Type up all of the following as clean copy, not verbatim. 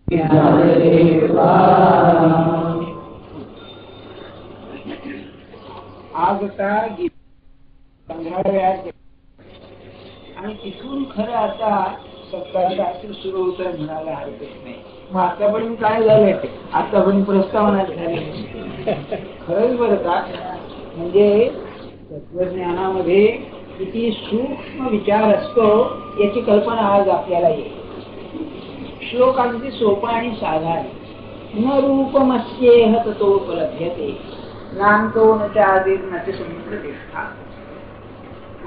आज आता 15व्या आणि तिथून खरं आता सत्ताशास्त्र सुरू होतं म्हणायला हरकत नाही. मग आतापर्यंत काय झालंय? आतापर्यंत प्रस्तावना झाली खरंच बरं का. म्हणजे तत्वज्ञानामध्ये किती सूक्ष्म विचार असतो याची कल्पना आज आपल्याला येईल. श्लोक अगदी सोपा आणि साधा आहे. न रूपमस्येह ततोपलभ्यते नान्तो न चादिर् न च संप्रतिष्ठा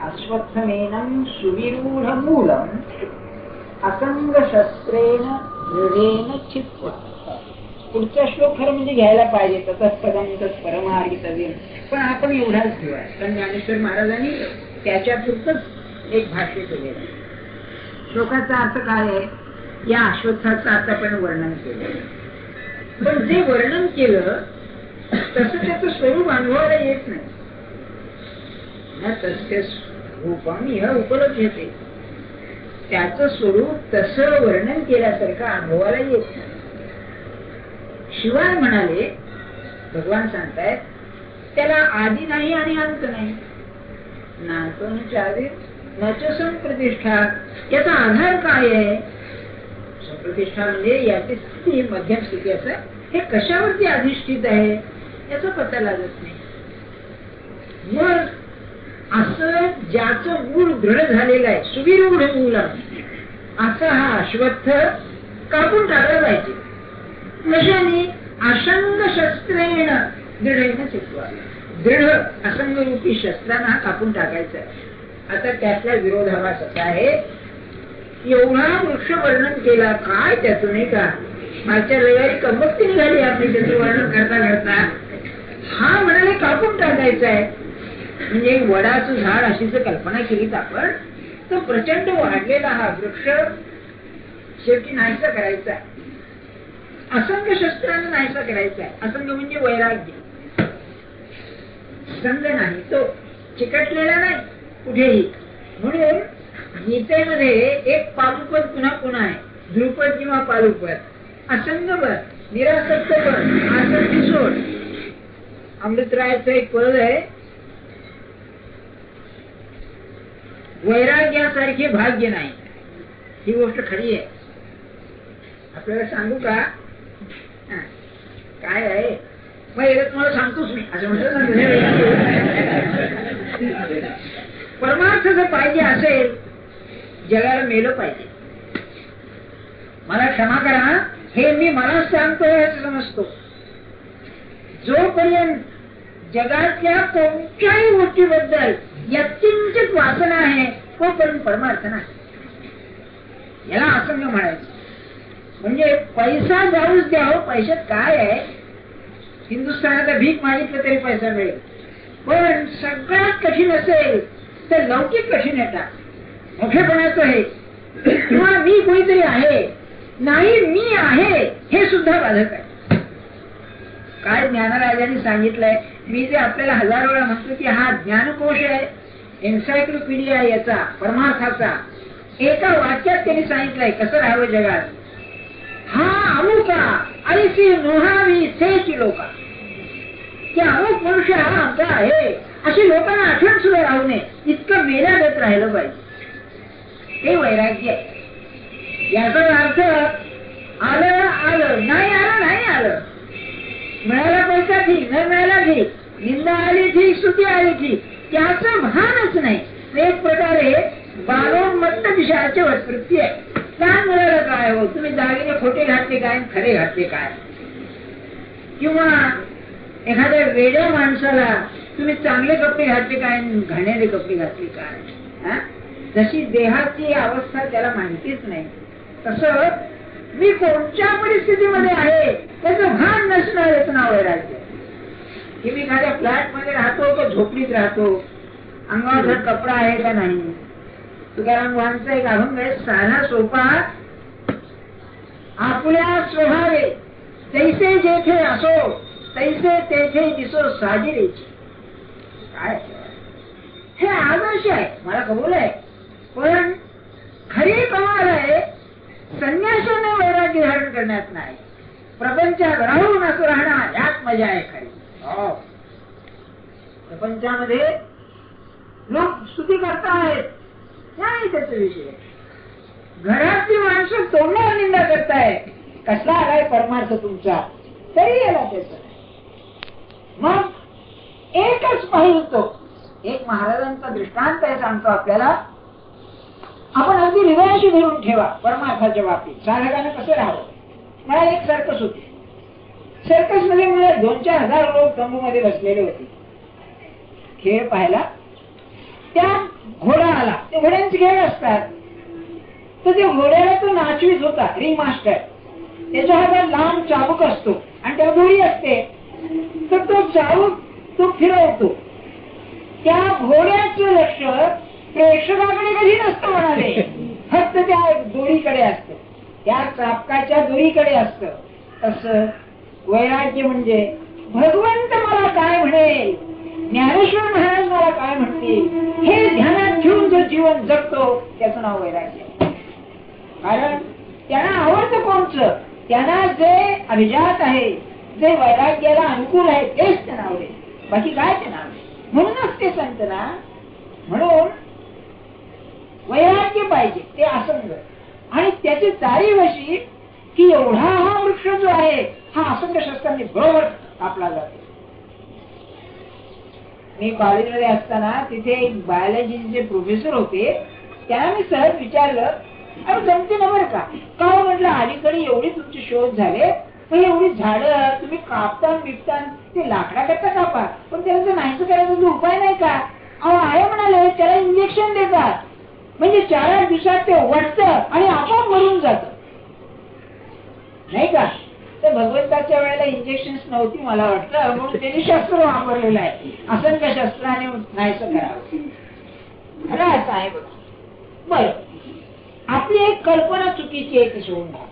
अश्वत्थमेनं सुविरूढमूलम् असंगशस्त्रेण दृढेन छित्त्वा. पुढचा श्लोक खरं म्हणजे घ्यायला पाहिजे. ततःपदं तत्परमार्गितव्यं. पण आपण एवढाच ठेवा. कारण ज्ञानेश्वर महाराजांनी त्याच्या पुरतच एक भाष्य केलेलं. श्लोकाचा अर्थ काय आहे? या अश्वत्थाचं आतापर्यंत वर्णन केलं. पण जे वर्णन केलं तसं त्याचं स्वरूप अनुभवाला येत नाही. तस्य रूपम ह्या उपलब्धते. त्याचं स्वरूप तसं वर्णन केल्यासारखं अनुभवाला येत नाही. शिवाय म्हणाले भगवान सांगतायत त्याला आदी नाही आणि अंत नाही. नातोंची आधी नच संप्रतिष्ठा. याचा आधार काय आहे? संप्रतिष्ठा म्हणजे याची स्थिती मध्यम स्थिती असं. हे कशावरती अधिष्ठित आहे याचा पत्ता लागत नाही. मग असं ज्याचं मूळ दृढ झालेलं आहे सुविरूढ मूल असा हा अश्वत्थ कापून टाकला पाहिजे. कशाने? असंग शस्त्रेण दृढेन चित्वा. दृढ असंगरूपी शस्त्रांना हा कापून टाकायचा आहे. आता त्यातला विरोधाभास असा आहे, एवढा वृक्ष वर्णन केला काय त्याचं नाही का. मागच्या रविवारी कंबक्ती निघाली आपली त्याचं वर्णन करता करता. हा म्हणाले कापून टाकायचं आहे. म्हणजे वडाचं झाड अशीच कल्पना केलीत आपण तर प्रचंड वाढलेला हा वृक्ष शेवटी नाहीसा करायचा. असंग शस्त्रानं नाहीसा करायचा आहे. असंग म्हणजे वैराग्य. संग नाही, तो चिकटलेला नाही कुठेही. म्हणून गीतेमध्ये एक पालुपद पुन्हा पुन्हा आहे. ध्रुपद किंवा पालुपद. असंग बर, निरासक्त बर, आसक्ती सोड. अमृतरायाचं एक पद आहे, वैराग्यासारखे भाग्य नाही. ही गोष्ट खरी आहे. आपल्याला सांगू का काय आहे? मग तुम्हाला सांगतोच मी असं म्हणतो. परमार्थ जर पाहिजे असेल जगाला मेलं पाहिजे. मला क्षमा करा, हे मी मलाच सांगतोय असं समजतो. जोपर्यंत जगातल्या कोणत्याही गोष्टीबद्दल यत्किंचित वासना आहे तोपर्यंत परमार्थ नाही. याला असंग म्हणायचं. म्हणजे पैसा जाऊच द्यावं. पैशात काय आहे? हिंदुस्थानात भीक मागितलं तरी पैसा मिळेल. पण सगळ्यात कठीण असेल तर लौकिक कठीण येतात. मोठेपणाचं आहे किंवा मी कोणीतरी आहे नाही, मी आहे हे सुद्धा बाधक आहे. काय ज्ञानराजांनी सांगितलंय. मी जे आपल्याला हजार वेळा म्हणतो की हा ज्ञानकोश आहे, एन्सायक्लोपीडिया याचा परमार्थाचा. एका वाक्यात त्यांनी सांगितलंय कसं राहावं जगात. हा अमुका ऐसी नोहावी सेची लोका. की अमुक मनुष्य हा आमचा आहे अशी लोकांना आठवण सुद्धा राहू नये इतकं मेल्यागत राहिलं पाहिजे. हे वैराग्य आहे. याचा अर्थ आलं आलं, नाही आलं नाही आलं. मिळाला पैसा ठीक, न मिळाला ठीक, निंदा आली ठीक, स्तुती आली ठीक, त्याचं भानच नाही. एक प्रकारे बालोन्मत्त विषयाची वृत्ती आहे. लहान मुलाला काय हो, तुम्ही दागिने खोटे घातले काय खरे घातले काय. किंवा एखाद्या वेड्या माणसाला तुम्ही चांगले कपडे घातले काय घाणेरडे कपडे घातले काय. जशी देहाची अवस्था त्याला माहितीच नाही तसं मी कोणत्या परिस्थितीमध्ये आहे त्याचं भान नसणारच नाव वैराग्य. की मी एखाद्या फ्लॅट मध्ये राहतो का झोपडीत राहतो, अंगावर कपडा आहे का नाही. तुकाराम वाणचा एक अभंग आहे साधा सोपा. आपल्या स्वभावे तैसे जेथे असो तैसे तेथे दिसो साजिरेची. काय हे आदर्श आहे, मला कबूल आहे. पण खरी कमाल आहे संन्यासाने वैराग्य वैराग्य धारण करण्यात नाही. प्रपंचात राहून असं राहणार यात मजा आहे खरी. प्रपंचामध्ये लोक स्तुती करतायत नाही त्याचा विषय. घरातली माणसं तोंडावर निंदा करताय, कसला आलाय परमार्थ तुमचा, तरी याला त्याच. मग एकच पाहिजे. एक महाराजांचा दृष्टांत आहे सांगतो आपल्याला. आपण अगदी हृदयाशी धरून ठेवा परमार्थाच्या बाबतीत. साधकाने कसं राहावं. मला एक सर्कस होती. सर्कस मध्ये मला 2-4 लोक तंबूमध्ये बसलेले होते खेळ पाहायला. त्या घोडा आला. ते घोड्यांचे खेळ असतात. तर त्या घोड्याला तो नाचवीत होता रिंग मास्टर. त्याच्या हातात लांब चाबूक असतो आणि त्या दोरी असते. तर तो चाबूक तो फिरवतो. त्या घोड्याचं लक्ष प्रेक्षकाकडे कधी नसतं म्हणाले, फक्त त्या दोरीकडे असतं, त्या चाबकाच्या दोरीकडे असतं. तसं वैराग्य म्हणजे भगवंत मला काय म्हणेल, ज्ञानेश्वर महाराज मला काय म्हणतील, हे ध्यानात ठेवून जो जीवन जगतो त्याचं नाव वैराग्य. कारण त्यांना आवडतं कोणचं, त्यांना जे अभिजात आहे, जे वैराग्याला अनुकूल आहे तेच त्यांना आवडेल, बाकी काय त्यांना आवडेल. म्हणूनच ते संत ना. म्हणून वैराग्य पाहिजे ते असंग. आणि त्याची तारीफ अशी की एवढा हा वृक्ष जो आहे हा असंग शस्त्रांनी बरोबर कापला जातो. मी कॉलेजमध्ये असताना तिथे एक बायोलॉजीचे प्रोफेसर होते. त्यांना मी सहज विचारलं, अरे जमते ना बरं का. का म्हटलं अलीकडे एवढे तुमचे शोध झाले, पण एवढी झाडं तुम्ही कापता बिपता ते लाकडा करता कापा, पण त्याला जर नाहीच करायचा उपाय नाही का. अहो आहे म्हणाले, त्याला इंजेक्शन देतात, म्हणजे 4 दिवसात ते वाटतं आणि आपोआप मरून जात नाही का. तर भगवंताच्या वेळेला इंजेक्शन्स नव्हती मला वाटतं, म्हणून त्यांनी शस्त्र वापरलेलं आहे. असंख्य शस्त्राने नाहीच करावं. खरंच आहे बघा. बरं, आपली एक कल्पना चुकीची आहे ती सोडून द्या.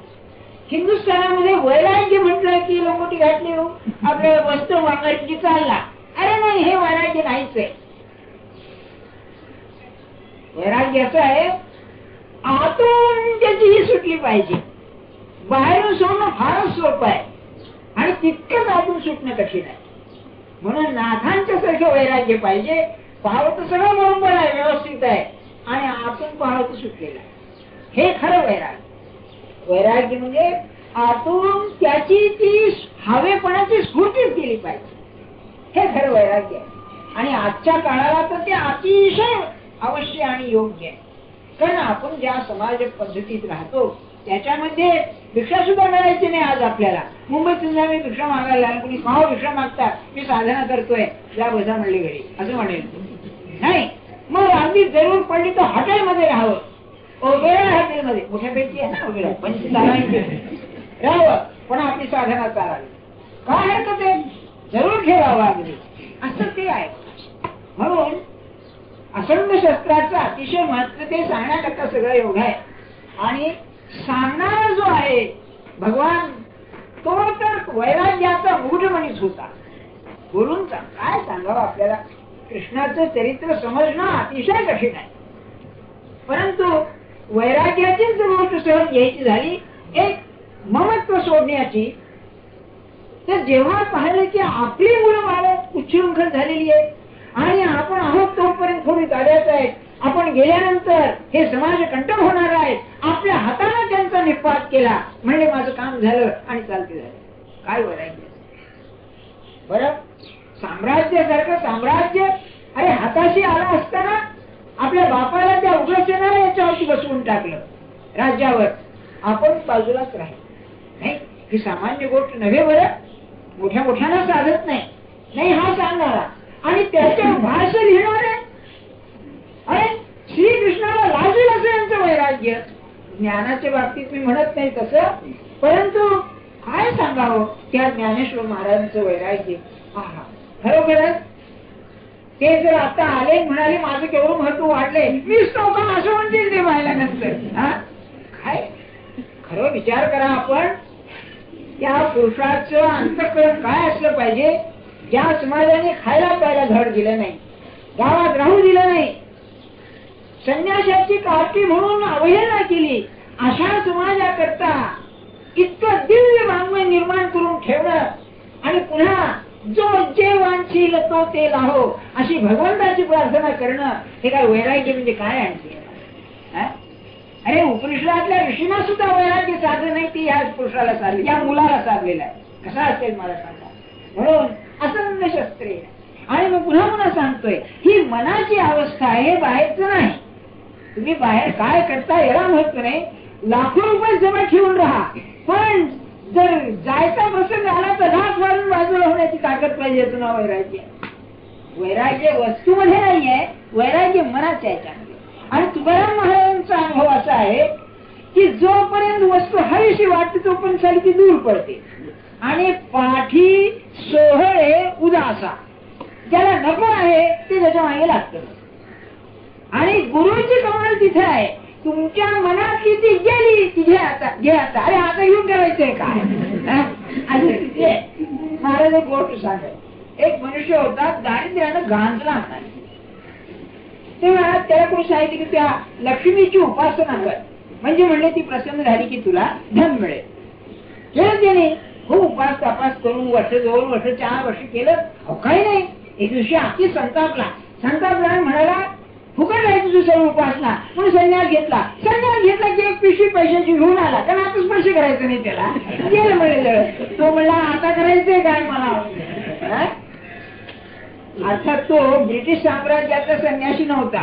हिंदुस्थानामध्ये वैराग्य म्हटलं की लोकोटी घातली आपल्या वस्तू वापरायची चालला. अरे नाही, हे वैराग्य नाहीच आहे. वैराग्य असं आहे, आतून त्याची ही सुटली पाहिजे. बाहेरून सोडणं फारच सोपं आहे आणि तितकंच आतून सुटणं कठीण आहे. म्हणून नाथांच्या सारखं वैराग्य पाहिजे. पाहावं तर सगळं बरोबर आहे, व्यवस्थित आहे, आणि आतून पाहावं तर सुटलेलं आहे. हे खरं वैराग्य. वैराग्य म्हणजे आतून त्याची ती हवेपणाची स्फूर्तीच केली पाहिजे. हे खरं वैराग्य आहे. आणि आजच्या काळाला तर ते अतिशय अवश्य आणि योग्य आहे. कारण आपण ज्या समाज पद्धतीत राहतो त्याच्यामध्ये भिक्षा सुद्धा मिळायची नाही. आज आपल्याला मुंबईत सुद्धा मी भिक्षा मागायला कोणी पाव भिक्षा मागता, मी साधना करतोय, या बसा म्हणले घरी असं म्हणेल नाही. मग अगदी जरूर पडली तर हॉटेलमध्ये राहावं. ओबेरा हॉटेलमध्ये मोठ्यापैकी आहे ना, वगैरे 25 राहावं, पण आपली साधना चालावी. काय हरकत आहे, जरूर ठेवावं अगदी असं ते आहे. म्हणून असंग शस्त्राचं अतिशय महत्व ते सांगण्याकरता सगळं एवढं आहे. आणि सांगणारा जो आहे भगवान, तो तर वैराग्याचा मूढमणीच होता. बोलून काय सांगावं आपल्याला. कृष्णाचं चरित्र समजणं अतिशय कठीण आहे. परंतु वैराग्याची जर गोष्ट सहन घ्यायची झाली, एक ममत्व सोडण्याची, तर जेव्हा पाहिलं की आपली मुलं बाळं उच्छृंखल झालेली आहे आणि आपण आहोत तोपर्यंत थोडी गाड्याच आहेत, आपण गेल्यानंतर हे समाज कंटक होणार आहे, आपल्या हाताने त्यांचा निपात केला म्हणजे माझं काम झालं आणि चालते झालं. काय वैराग्य. बरं, साम्राज्यासारखं साम्राज्य अरे हाताशी आला असताना आपल्या बापाला त्या उग्रसेनाला याच्यावरती बसवून टाकलं राज्यावर, आपण बाजूलाच राहील नाही. ही सामान्य गोष्ट नव्हे. बरं, मोठ्या मोठ्याला साधत नाही हा सांगणारा आणि त्याच्या भाषा लिहिणारे. अरे श्रीकृष्णाला लाजेल असं यांचं वैराग्य. ज्ञानाच्या बाबतीत मी म्हणत नाही तसं, परंतु काय सांगावं त्या ज्ञानेश्वर महाराजांचं वैराग्य. खरोखरच ते जर आता आले म्हणाले माझं केवढं महत्व वाढले, मीच नव्हता असं म्हणतील ते पाहिल्यानंतर. काय खरं विचार करा आपण, त्या पुरुषाचं अंतःकरण काय असलं पाहिजे. ज्या समाजाने खायला प्यायला धड दिलं नाही, गावात राहू दिलं नाही, संन्यासाची काठी म्हणून अवहेलना केली, अशा समाजाकरता इतकं दिव्य वाङ्मय निर्माण करून ठेवणं आणि पुन्हा जो जे वांछील तो ते लाहो अशी भगवंताची प्रार्थना करणं, हे काय वैराग्य म्हणजे काय आणखी? अरे उपनिषदातल्या ऋषींना सुद्धा वैराग्य साधलं नाही, ती ह्या पुरुषाला साधली, या मुलाला साधलेला आहे. कसा असेल मला सांगा? म्हणून असंग शस्त्रे. आणि मग पुन्हा पुन्हा सांगतोय, ही मनाची अवस्था आहे, बाहेरचं नाही. तुम्ही बाहेर काय करता याला महत्व नाही, लाखो रुपये जमा ठेवून राहा, पण जर जायचा प्रसंग आला तर लाख वाढून बाजूला होण्याची ताकद पाहिजे. याचं नाव वैराग्य. वैराग्य वस्तूमध्ये नाहीये, वैराग्य मनाच्या याच्यामध्ये. आणि तुकाराम महाराजांचा अनुभव असा आहे की जोपर्यंत वस्तू हवीशी वाटते तोपर्यंत सारी ती दूर पडते आणि पाठी सोहळे उदासा, ज्याला नको आहे ते त्याच्या मागे लागतं. आणि गुरुची कमाल तिथे आहे, तुमच्या मनातली ती गेली ती घे आता. अरे आता घेऊन ठेवायचंय काय? महाराज एक गोष्ट सांगत, एक मनुष्य होता दारिद्र्यानं गांजला म्हणाले. तेव्हा त्याला कोणी सांगितलं की त्या लक्ष्मीची उपासना कर, म्हणजे म्हणले ती प्रसन्न झाली की तुला धन मिळेल. केलं त्याने खूप उपास तपास करून वर्ष 2 वर्ष 4 वर्ष केलं, काही नाही. एक दिवशी अति संतापला म्हणाला फुकट आहे तुझी सर्व उपासना, म्हणून संन्यास घेतला की एक पिशवी पैशाची घेऊन आला, कारण आता स्पर्श करायचं नाही त्याला. गेलं म्हणले, तो म्हणला आता करायचंय काय मला? अर्थात तो ब्रिटिश साम्राज्याचा संन्यासी नव्हता,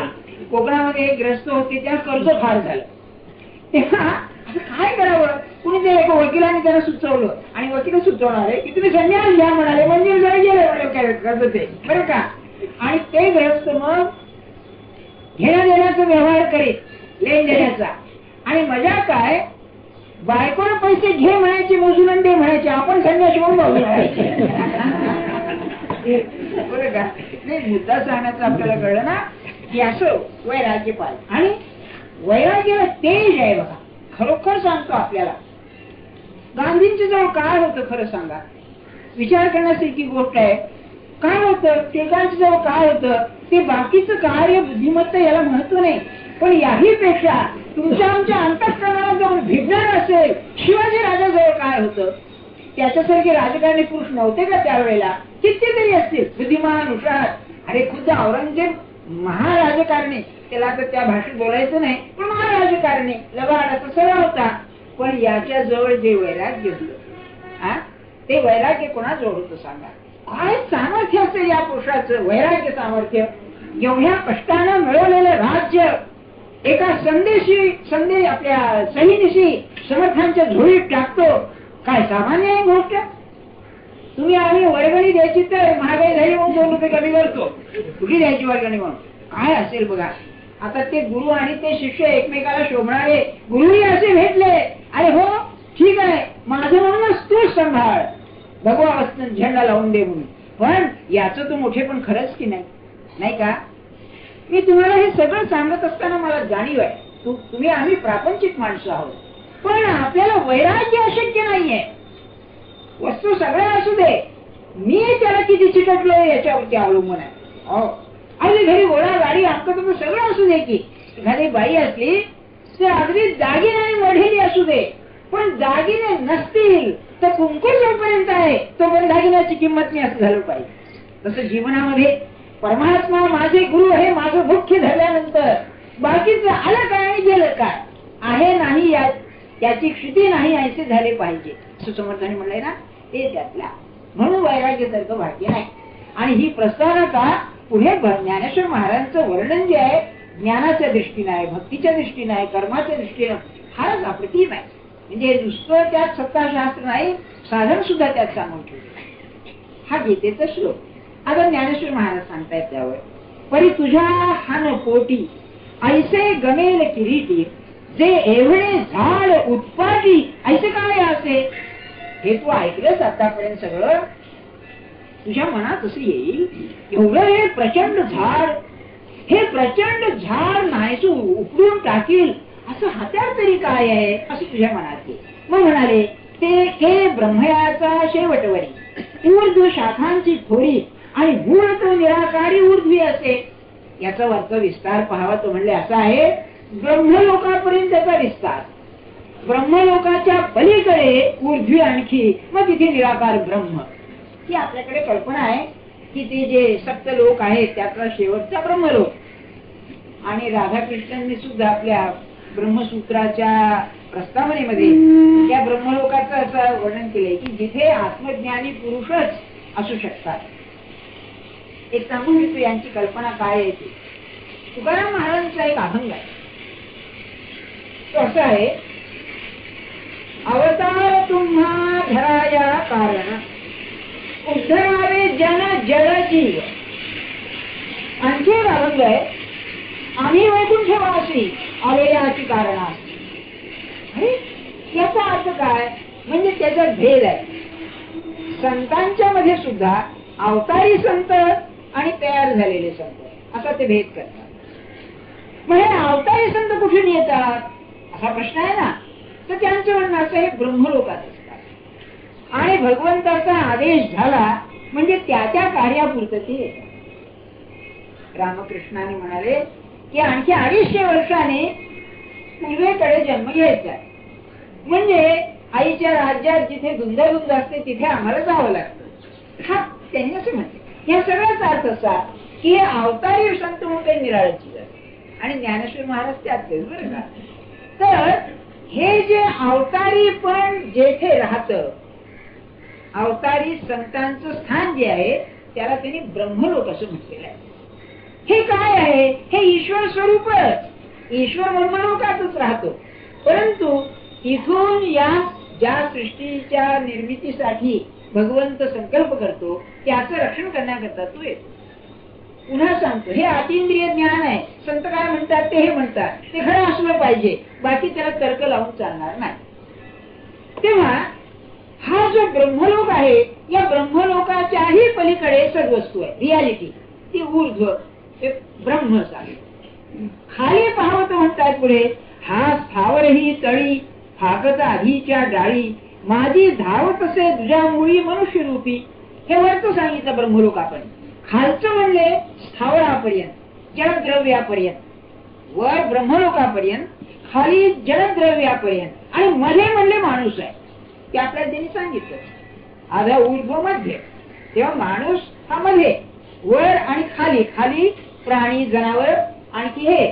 कोकणामध्ये एक ग्रस्त होते, त्या कर्ज फार झालं. तेव्हा काय करावं, कुणी ते एका वकिलाने त्याला सुचवलं आणि वकील सुचवणारे की तुम्ही संन्यास घ्या म्हणाले, म्हणजे जरा गेले म्हणे कर्ज ते बरं का. आणि ते ग्रस्त मग घेण्या देण्याचा व्यवहार करीत, लेन देण्याचा. आणि मजा काय, बायकोला पैसे घे म्हणायचे, मोजून दे म्हणायचे, आपण संन्यास म्हणून बाजू म्हणायचे. बरं का नाही, मुद्दा सांगण्याचं आपल्याला कळलं ना की असं वैराग्य पाहिजे. आणि वैराग्याला तेज आहे बघा, खरोखर सांगतो आपल्याला. गांधींचं जवळ काय होतं खरं सांगा, विचार करण्यासारखी गोष्ट आहे. काय होतं टिळकांच्या जवळ काय होतं, ते बाकीचं कार्य बुद्धिमत्ता याला महत्व नाही, पण याही पेक्षा तुमच्या आमच्या अंतःकरणाला जाऊन भिडणार असेल. शिवाजी राजाजवळ काय होतं, त्याच्यासारखे राजकारणी पुरुष नव्हते का त्यावेळेला? कितीतरी असतील बुद्धिमान हुशार. अरे खुद्द औरंगजेब महाराजकारणी, त्याला तर त्या भाषेत बोलायचं नाही, पण महाराजकारणी लबाडाचा सगळा होता. पण याच्या जवळ जे वैराग्य होतं, ते वैराग्य कोणाजवळ होतं सांगा? काय सामर्थ्य असेल या पुरुषाचं, वैराग्य सामर्थ्य. एवढ्या कष्टानं मिळवलेलं राज्य एका आपल्या सहीनिशी समर्थांच्या झोळीत टाकतो, काय सामान्य आहे गोष्ट? तुम्ही आम्ही वर्गणी द्यायची तर महागाई झाली म्हणून 2 रुपये कमी करतो, कुठली द्यायची वर्गणी म्हणून? काय असेल बघा. आता ते गुरु आणि ते शिष्य एकमेकाला शोभणारे, गुरुही असे भेटले, अरे हो ठीक आहे माझं म्हणूनच तूच सांभाळ, भगवा झेंडा लावून दे म्हणून. पण याचं तो मोठे पण खरंच की नाही का? मी तुम्हाला हे सगळं सांगत असताना मला जाणीव आहे, तुम्ही आम्ही प्रापंचिक माणसं आहोत, पण आपल्याला वैराग्य अशक्य नाहीये. वस्तू सगळ्या असू दे, मी त्याला किती चिकटलो याच्यावरती अवलंबून आहे. अगदी घरी घोडा गाडी आमचं तुम्ही सगळं असू दे, की एखादी बाई असली तर अगदी दागिने आणि वढेली असू दे, पण दागिने नसतील तर कुंकू जोपर्यंत आहे तोपर्यंत दागिन्याची किंमत नाही, असं झालं पाहिजे. तसं जीवनामध्ये परमात्मा माझे गुरु हे माझं मुख्य धरल्यानंतर बाकीचं आलं काय आणि गेलं काय, आहे नाही याची क्षिती नाही ऐसे झाले पाहिजे, असं समर्थाने म्हणलंय ना, ते त्यातला. म्हणून वैराग्यासारखं भाग्य नाही. आणि ही प्रस्तावना का पुढे ज्ञानेश्वर महाराजांचं वर्णन जे आहे, ज्ञानाच्या दृष्टीने आहे, भक्तीच्या दृष्टीने आहे, कर्माच्या दृष्टीने फारच अप्रतिम आहे. म्हणजे नुसतं त्यात सत्ताशास्त्र नाही, साधन सुद्धा त्यात सांगून ठेवले. हा गीतेचा श्लोक. आता ज्ञानेश्वर महाराज सांगतायत त्यावर, परी तुझ्या हान पोटी ऐसे गमेल किरीटी, जे एवढे झाड उत्पाटी ऐसे काय असे. हे तू ऐकलंस आतापर्यंत सगळं, तुझ्या मनात असं येईल एवढं हे प्रचंड झाड, हे प्रचंड झाड नाहीसू उपडून टाकील असं हत्यार तरी काय आहे, असं तुझ्या मनात येईल. मग म्हणाले ते ब्रह्मयाचा शेवटवरी ऊर्ध्व शाखांची थोडी आणि मूळ तो निराकारी ऊर्ध्वी असे. याचा अर्थ विस्तार पाहावा तो म्हणले असा आहे, ब्रह्मलोकापर्यंत त्याचा विस्तार. ब्रह्मलोकाच्या पलीकडे ऊर्ध्वी आणखी, मग तिथे निराकार ब्रह्म. ही आपल्याकडे कल्पना आहे की ते जे सप्तलोक आहेत त्यातला शेवटचा ब्रह्मलोक. आणि राधाकृष्णांनी सुद्धा आपल्या ब्रह्मसूत्राच्या प्रस्तावनेमध्ये त्या ब्रह्मलोकाचं असं वर्णन केलंय की जिथे आत्मज्ञानी पुरुषच असू शकतात. एक सांगून घेतो यांची कल्पना काय आहे ती. तुकाराम महाराजांचा एक अभंग आहे, तो असा आहे. अवतार तुम्हा धराया कारण, उद्धरावे जन जड जीव. आणखी एक अभंग आहे. आम्ही वैकुंठवासी आलो याची कारणा. याचा अर्थ काय म्हणजे त्याचा भेद आहे. संतांच्या मध्ये सुद्धा अवतारी संत आणि तयार झालेले संत असा ते भेद करतात. म्हणजे अवतारी संत कुठून येतात असा प्रश्न आहे ना. तर त्यांचं म्हणणं असं हे ब्रह्मलोकात असतात आणि भगवंताचा आदेश झाला म्हणजे त्या त्या कार्यापुरतं ते येतात. रामकृष्णाने म्हणाले की आणखी 250 वर्षाने पूर्वेकडे जन्म घ्यायचा, म्हणजे आईच्या राज्यात जिथे धुंद असते तिथे आम्हाला जावं लागतं. हा त्यांनी असं म्हटलं. या सगळ्याचा अर्थ असा की अवतारी संत म्हणून काही निराळची आणि ज्ञानेश्वर महाराज त्यातलेच बरं का. तर हे जे अवतारी पण जेथे राहतं, अवतारी संतांचं स्थान जे आहे त्याला त्यांनी ब्रह्मलोक असं म्हटलेलं आहे. हे काय आहे, हे ईश्वर स्वरूपच. ईश्वर ब्रह्मलोकातच राहतो, परंतु इथून या ज्या सृष्टीच्या निर्मितीसाठी भगवंत संकल्प करतो त्याचं रक्षण करण्याकरता तो येतो. पुन्हा सांगतो, हे अतींद्रिय ज्ञान आहे. संत काय म्हणतात ते हे म्हणतात, ते खरं असलं पाहिजे, बाकी त्याला तर्क लावून चालणार नाही. तेव्हा हा जो ब्रह्मलोक आहे, या ब्रह्मलोकाच्याही पलीकडे सद्वस्तू आहे, रियालिटी, ती ऊर्ध्व, ते ब्रह्मच आहे. खाली पाहावं तर म्हणतात पुढे, हा स्थावरही तळी फाकत आधीच्या डाळी, माझी धावत असे तुझ्या मुळी मनुष्य रूपी. हे वरचं सांगितलं ब्रह्मलोक. आपण खालचं म्हणले स्थावरापर्यंत, जडद्रव्यापर्यंत, वर ब्रह्मलोकापर्यंत, खाली जडद्रव्यापर्यंत, आणि मध्ये म्हणले माणूस आहे. ते आपल्याला त्यांनी सांगितलं. आधा ऊर्ध्व मध्ये, तेव्हा माणूस हा मध्ये, वर आणि खाली, खाली प्राणी जनावर, आणखी हे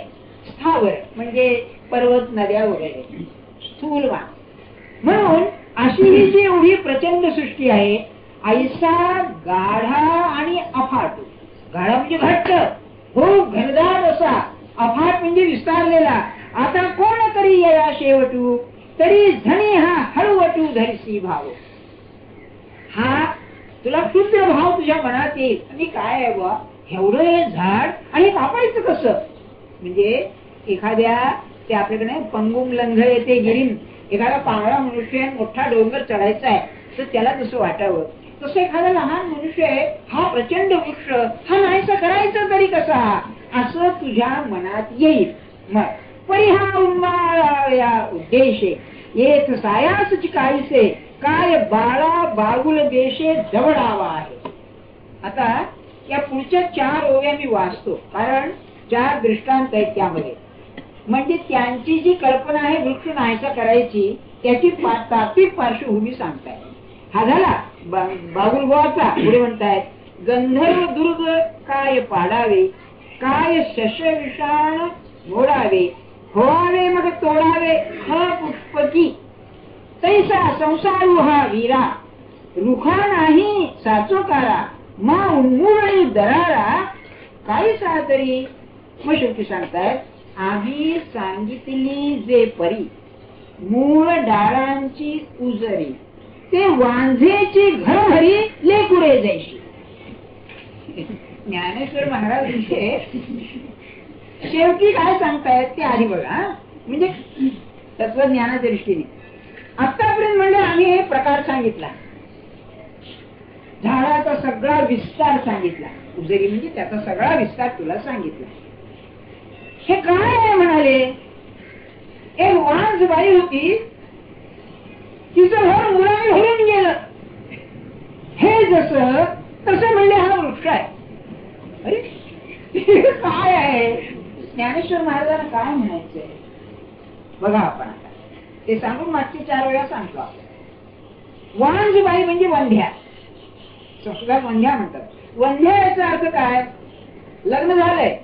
स्थावर म्हणजे पर्वत नद्या वगैरे, स्थूलवान. म्हणून अशी ही जी एवढी प्रचंड सृष्टी आहे, ऐसा गाढा आणि अफाट. गाढा म्हणजे घट्ट, हो घनदाट असा, अफाट म्हणजे विस्तारलेला. आता कोण तरी या शेवटू, तरी धनी हा हळवटू धरसी भाव. हा तुला शुद्ध भाव तुझ्या मनात येईल. आणि काय आहे बा, एवढं हे झाड आणि कापायचं कसं. म्हणजे एखाद्या ते आपल्याकडे पंगुम लंघ येते गिरीम, एखादा पांगळा मनुष्य मोठा डोंगर चढायचा आहे तर त्याला जसं वाटावं, तसं एखादा लहान मनुष्य आहे, हा प्रचंड वृक्ष, हा नाहीसा करायचा तरी कसा, असं तुझ्या मनात येईल. मग परिहा उन्माळा उद्देशे येत सायासची काहीसे, काय बाळा बागुल देशे जवळावा आहे. आता या पुढच्या 4 ओव्या मी वाचतो, कारण 4 दृष्टांत आहेत त्यामध्ये. म्हणजे त्यांची जी कल्पना आहे वृक्ष नाहीसा करायची, त्याची तात्विक पार्श्वभूमी सांगताय. हा झाला बागुलबुवाचा. पुढे म्हणतायत, गंधर्व दुर्ग काय पाडावे, काय शशविषाण मोडावे, होवावे मग तोडावे ह पुष्पकी, तैसा संसारू हा वीरा, रुखा नाही साचोकारा, मा उन्मूळी दरारा, काही सा तरी. मग शेवटी सांगतायत, आम्ही सांगितली जे परी, मूळ डाळांची उजरी, ते वांझेची घरभरी लेकुरे जैशी. ज्ञानेश्वर महाराज शेवटी काय सांगतायत ते आधी बघा. म्हणजे तत्वज्ञानाच्या दृष्टीने आतापर्यंत म्हणजे आम्ही हे प्रकार सांगितला, झाडाचा सगळा विस्तार सांगितला, उजरी म्हणजे त्याचा सगळा विस्तार तुला सांगितला. हे काय आहे म्हणाले, एक वांझ बाई होती, तिचं घर मुलाने भरून गेलं. हे जसं तसं म्हणले हा वृक्ष आहे. अरे काय आहे, ज्ञानेश्वर महाराजांना काय म्हणायचंय बघा आपण आता. ते सांगून मागचे 4 वेळा सांगतो आपण. वांझबाई म्हणजे वंध्या, संस्कृतात वंध्या म्हणतात. वंध्या याचा अर्थ काय? लग्न झालंय,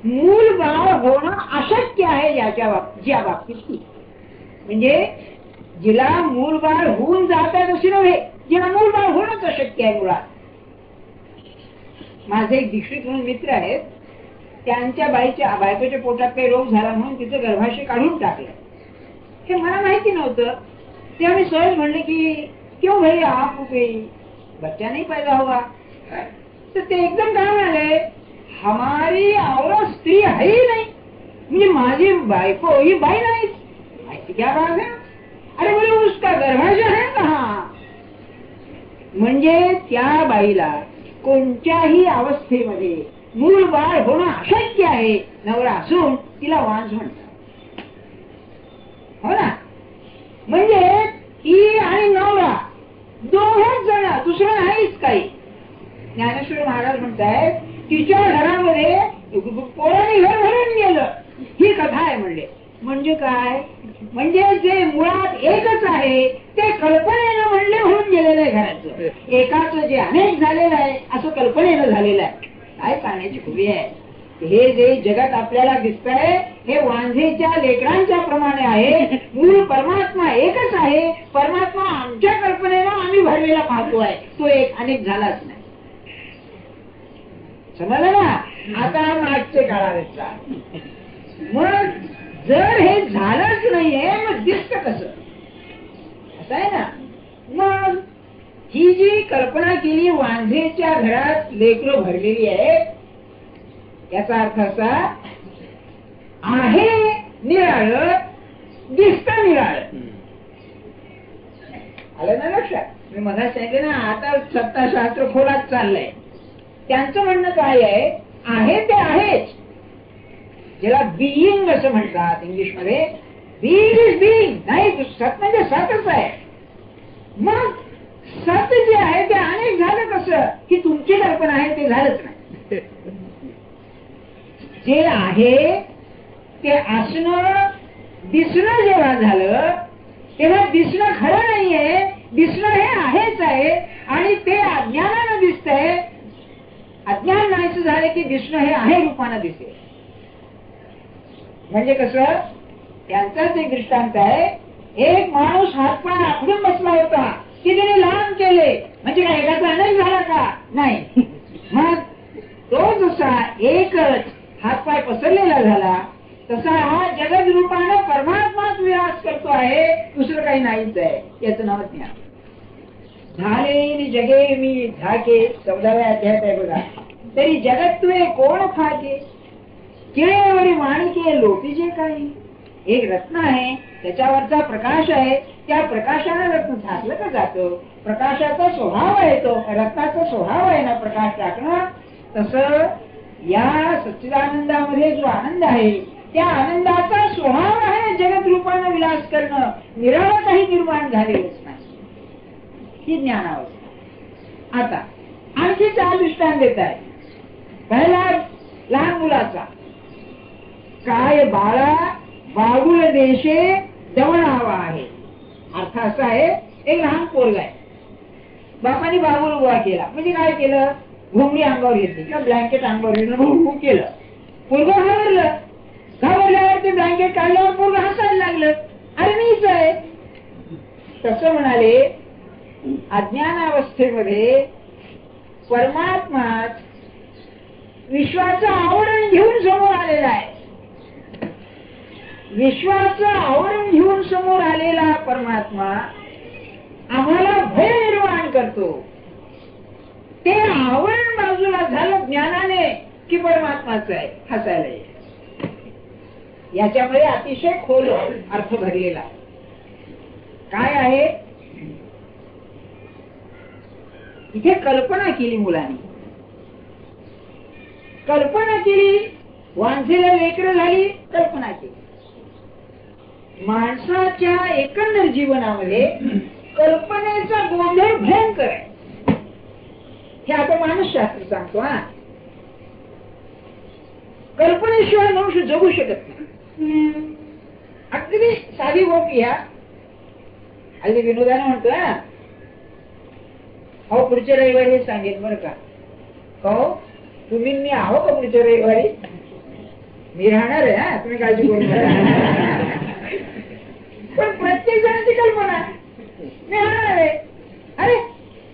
मूल बाळ होणं अशक्य आहे ज्या बाबतीत ती, म्हणजे जिला मूल बाळ होऊन जात आहे तशी नव्हे, जिला मूल बाळ होणंच अशक्य आहे मुळात. माझे एक दीक्षित म्हणून मित्र आहेत, त्यांच्या बायकोच्या पोटात काही रोग झाला म्हणून तिचं गर्भाशय काढून टाकलं. हे मला माहिती नव्हतं. ते आम्ही सहज म्हणले की क्यों भाई आपको कोई बच्चा नहीं पैदा हुआ? तर ते एकदम काय म्हणाले, हमारी औरत स्त्री है ही नहीं, म्हणजे माझी बायको ही बाई नाही. ऐसी क्या बात है? अरे बोले उसका गर्भाशय है कहा? म्हणजे त्या बाईला कोणत्याही अवस्थेमध्ये मूल बाळ होणं अशक्य आहे, नवरा असून तिला वांझ म्हणतात. हो ना? म्हणजे ती आणि नवरा दोघच जण, दुसरं नाहीच काही. ज्ञानेश्वर महाराज म्हणतायत तिच्या घरामध्ये पोराने घर भरून गेलं, ही कथा आहे म्हणले. म्हणजे काय? म्हणजे जे मुळात एकच आहे ते कल्पनेनं म्हणले होऊन गेलेलं आहे घराचं. एकाच जे अनेक झालेलं आहे असं कल्पनेनं झालेलं आहे. काय सांगण्याची खुबी आहे. हे जे जगत आपल्याला दिसतंय हे वांझेच्या लेकरांच्या प्रमाणे आहे. मूळ परमात्मा एकच आहे. परमात्मा आमच्या कल्पनेनं आम्ही भरलेला पाहतोय, तो एक अनेक झालाच नाही. समजलं ना? आता मागचे काळावेचा. मग जर हे झालंच नाहीये मग दिसत कसं? असं आहे ना. मग ही जी कल्पना केली वांझेच्या घरात लेकरं भरलेली आहे, याचा अर्थ असा आहे निराळ, दिसत निराळ. आलं ना लक्षात? मी मगाशी सांगितलं ना, आता सत्ताशास्त्र खोलात चाललंय. त्यांचं म्हणणं काय आहे ते आहेच, ज्याला बिईंग असं म्हणतात इंग्लिशमध्ये. बिईंग इज बिईंग, नाही सत म्हणजे सतच आहे. मग सत जे आहे ते अनेक झालं कसं की तुमची कल्पना आहे ते झालंच नाही. जे आहे ते असणं दिसणं जेव्हा झालं तेव्हा दिसणं खरं नाहीये, दिसणं हे आहेच आहे. आणि ते अज्ञानानं दिसतंय. अज्ञान नाहीच झाले की दिसणं हे आहे रूपानं दिसेल. म्हणजे कसं? त्यांचाच एक दृष्टांत आहे. एक माणूस हातपाय आखडून बसला होता की त्याने लांब केले, म्हणजे काय एकाचा अनेक झाला का? नाही. मग तो जसा एकच हातपाय पसरलेला झाला तसा हा जगद रूपानं परमात्माच विराज करतो आहे, दुसरं काही नाहीच आहे. याचं नाव ज्ञान. झाले जगे मी झाके 14व्या अध्यायात आहे बघा. तरी जगत तुझे कोण फाके, केळेवरी माणिके लोटीचे काही. एक रत्न आहे, त्याच्यावरचा प्रकाश आहे, त्या प्रकाशाने रत्न झाकलं का जातं. प्रकाशाचा स्वभाव आहे, तो रत्नाचा स्वभाव आहे ना प्रकाश टाकणं. तसं या सच्चिदानंदामध्ये जो आनंद आहे त्या आनंदाचा स्वभाव आहे जगत रूपानं विलास करणं. निराळं काही निर्माण झालेलंच नाही. ही ज्ञानावस्था. आता आणखी 4 दृष्टांत देत आहे. पहिला लहान मुलाचा. काय बाळा बाबुल देशे दवणावा आहे. अर्थ असा आहे, एक लहान पोरगा आहे, बापाने बाबूल उभा केला. म्हणजे काय केलं? घोंगडी अंगावर घेतली किंवा ब्लँकेट अंगावर घेतलं, केलं. पोरगा घाबरलं. घाबरल्यावर ते ब्लँकेट काढल्यावर पोरगा हसायला लागलं. अरे मीच आहे. तसं म्हणाले अज्ञानावस्थेमध्ये परमात्माच विश्वाचं आवरण घेऊन समोर आलेला आहे. विश्वाचं आवरण घेऊन समोर आलेला परमात्मा आम्हाला भय निर्माण करतो. ते आवरण बाजूला झालं ज्ञानाने की परमात्माच आहे, हसायला येईल. याच्यामध्ये अतिशय खोल अर्थ भरलेला काय आहे. इथे कल्पना केली मुलांनी, कल्पना केली. वांझेला लेकरं झाली, कल्पना केली. माणसाच्या एकंदर जीवनामध्ये कल्पनेचा गोंधळ भयंकर आहे. हे आता मानसशास्त्र सांगतो. कल्पनेशिवाय मनुष्य जगू शकत नाही. अगदी साधी गोष्ट घ्या. अगदी विनोदाने म्हणतो ना, अहो पुढच्या रविवारी हे सांगेल बरं का, हो तुम्ही मी आहो का पुढच्या रविवारी? मी राहणार आहे, हा तुम्ही काळजी करू नका. पण प्रत्येक जणांची कल्पना मी राहणार आहे. अरे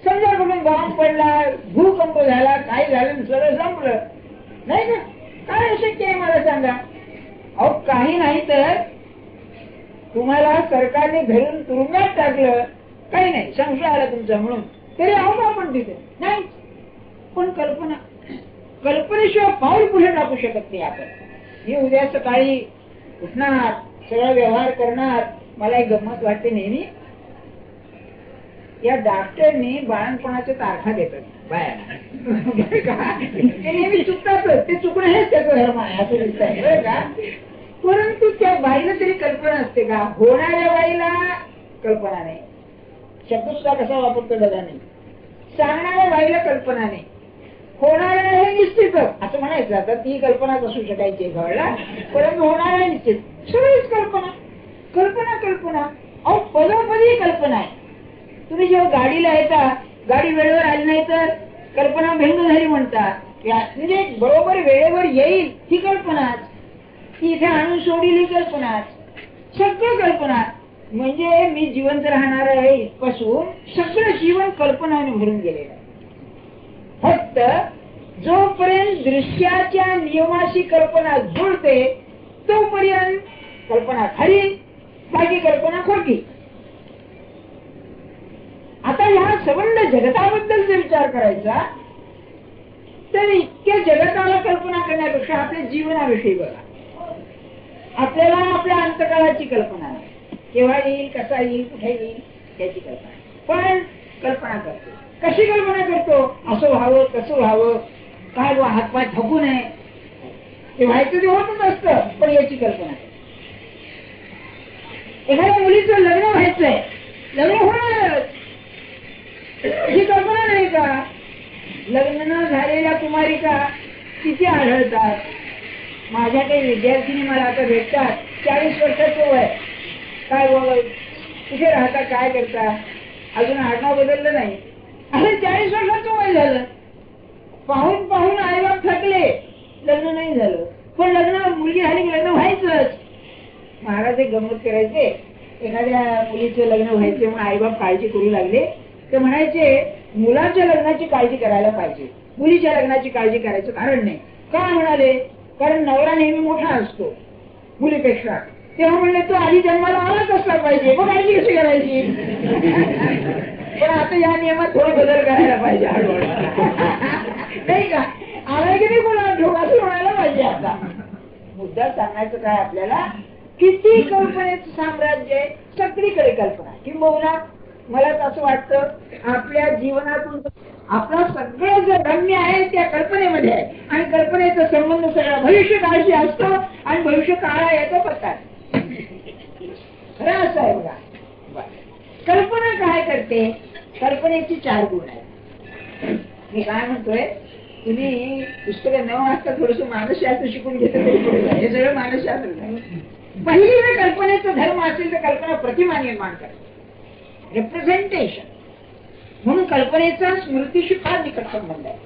समजा कुठून बॉम्ब पडला, भूकंप झाला, काय झालं, सगळं संपलं नाही का? काय अशक्य आहे मला सांगा? अहो काही नाही तर तुम्हाला सरकारने धरून तुरुंगात टाकलं, काही नाही, संशय आला तुमचा म्हणून, तरी आहो आपण तिथे नाही. पण कल्पनेशिवाय पाऊल पुढे टाकू शकत नाही आपण. मी उद्या सकाळी उठणार, सगळा व्यवहार करणार. मला एक गंमत वाटते नेहमी, या डॉक्टरनी बाळणपणाच्या तारखा देतात बाया, ते नेहमी चुकतातच. ते चुकणं हेच त्याचा धर्म आहे असं दिसतंय बरं का. परंतु त्या बाईला तरी कल्पना असते का? होणाऱ्या बाईला कल्पना नाही. शब्द सुद्धा कसा वापरतो दादा नाही. सांगणाऱ्या बाईला कल्पना नाही, होणाऱ्या हे निश्चितच असं म्हणायचं. आता ती कल्पनाच असू शकायची घडला, परंतु होणाऱ्या निश्चित. सगळीच कल्पना कल्पना कल्पना. अहो पदोपदी कल्पना आहे. तुम्ही जेव्हा गाडीला येता, गाडी वेळेवर आली नाही तर कल्पना भंग झाली म्हणता. म्हणजे बरोबर वेळेवर येईल ही कल्पनाच, ती इथे आणून सोडील ही कल्पनाच, सगळं कल्पना. म्हणजे मी जिवंत राहणार आहे इथपासून सगळं जीवन कल्पनाने भरून गेलेलं आहे. फक्त जोपर्यंत दृश्याच्या नियमाशी कल्पना जुळते तोपर्यंत कल्पना खरी, बाकी कल्पना खोटी. आता ह्या संबंध जगताबद्दल जर विचार करायचा तर इतक्या जगताला कल्पना करण्यापेक्षा आपल्या जीवनाविषयी बघा. आपल्याला आपल्या अंतकाळाची कल्पना आहे, केव्हा येईल, कसा येईल, कुठे येईल याची कल्पना. पण कल्पना करतो. कशी कल्पना करतो? असं व्हावं, तसं व्हावं, काय हातपाय थकू नये, ते व्हायचं ते होतच असतं, पण याची कल्पना. एखाद्या मुलीचं लग्न व्हायचंय, लग्न होणारच, ही कल्पना नाही का? लग्न न झालेल्या कुमारिका किती आढळतात. माझ्या काही विद्यार्थिनी मला आता भेटतात, 40 वर्षाचं वय, काय कुठे राहता, काय करता, अजून आडनाव बदललं नाही, असं 40 वर्षाचं वय झालं. पाहून पाहून आईबाप थकले, लग्न नाही झालं. पण लग्न मुलगी झाली की लग्न व्हायचंच. महाराज एक गंमत करायचे, एखाद्या मुलीचं लग्न व्हायचे म्हणून आईबाप काळजी करू लागले. ते म्हणायचे मुलाच्या लग्नाची काळजी करायला पाहिजे, मुलीच्या लग्नाची काळजी करायचं कारण नाही. का म्हणाले? कारण नवरा नेहमी मोठा असतो मुलीपेक्षा. तेव्हा म्हणले तो आधी जन्माला आलाच असला पाहिजे, मग काळजी कशी करायची? पण आता या नियमात थोडा बदल करायला पाहिजे हळूहळू, नाही का? आला की नाही कोणा ढोकाचं म्हणायला पाहिजे. आता मुद्दा सांगायचं काय आपल्याला, किती कल्पनेचं साम्राज्य आहे, सगळीकडे कल्पना. किंबहुना मला असं वाटतं आपल्या जीवनातून आपलं सगळं जे रम्य आहे त्या कल्पनेमध्ये आहे. आणि कल्पनेचा संबंध सगळा भविष्य काळशी असतो आणि भविष्य काळा येतो पत्ता. खरं असं आहे बघा. कल्पना काय करते? कल्पनेची 4 गुण आहेत. मी काय म्हणतोय, तुम्ही पुस्तकं न वाचता थोडस मानसशास्त्र शिकून घेतलं तरी पुढे, हे सगळं मानसशास्त्र नाही. पहिली जर कल्पनेचा धर्म असेल तर कल्पना प्रतिमा निर्माण करते, रिप्रेझेंटेशन. म्हणून कल्पनेचा स्मृतीशी फार निकट संबंध आहे.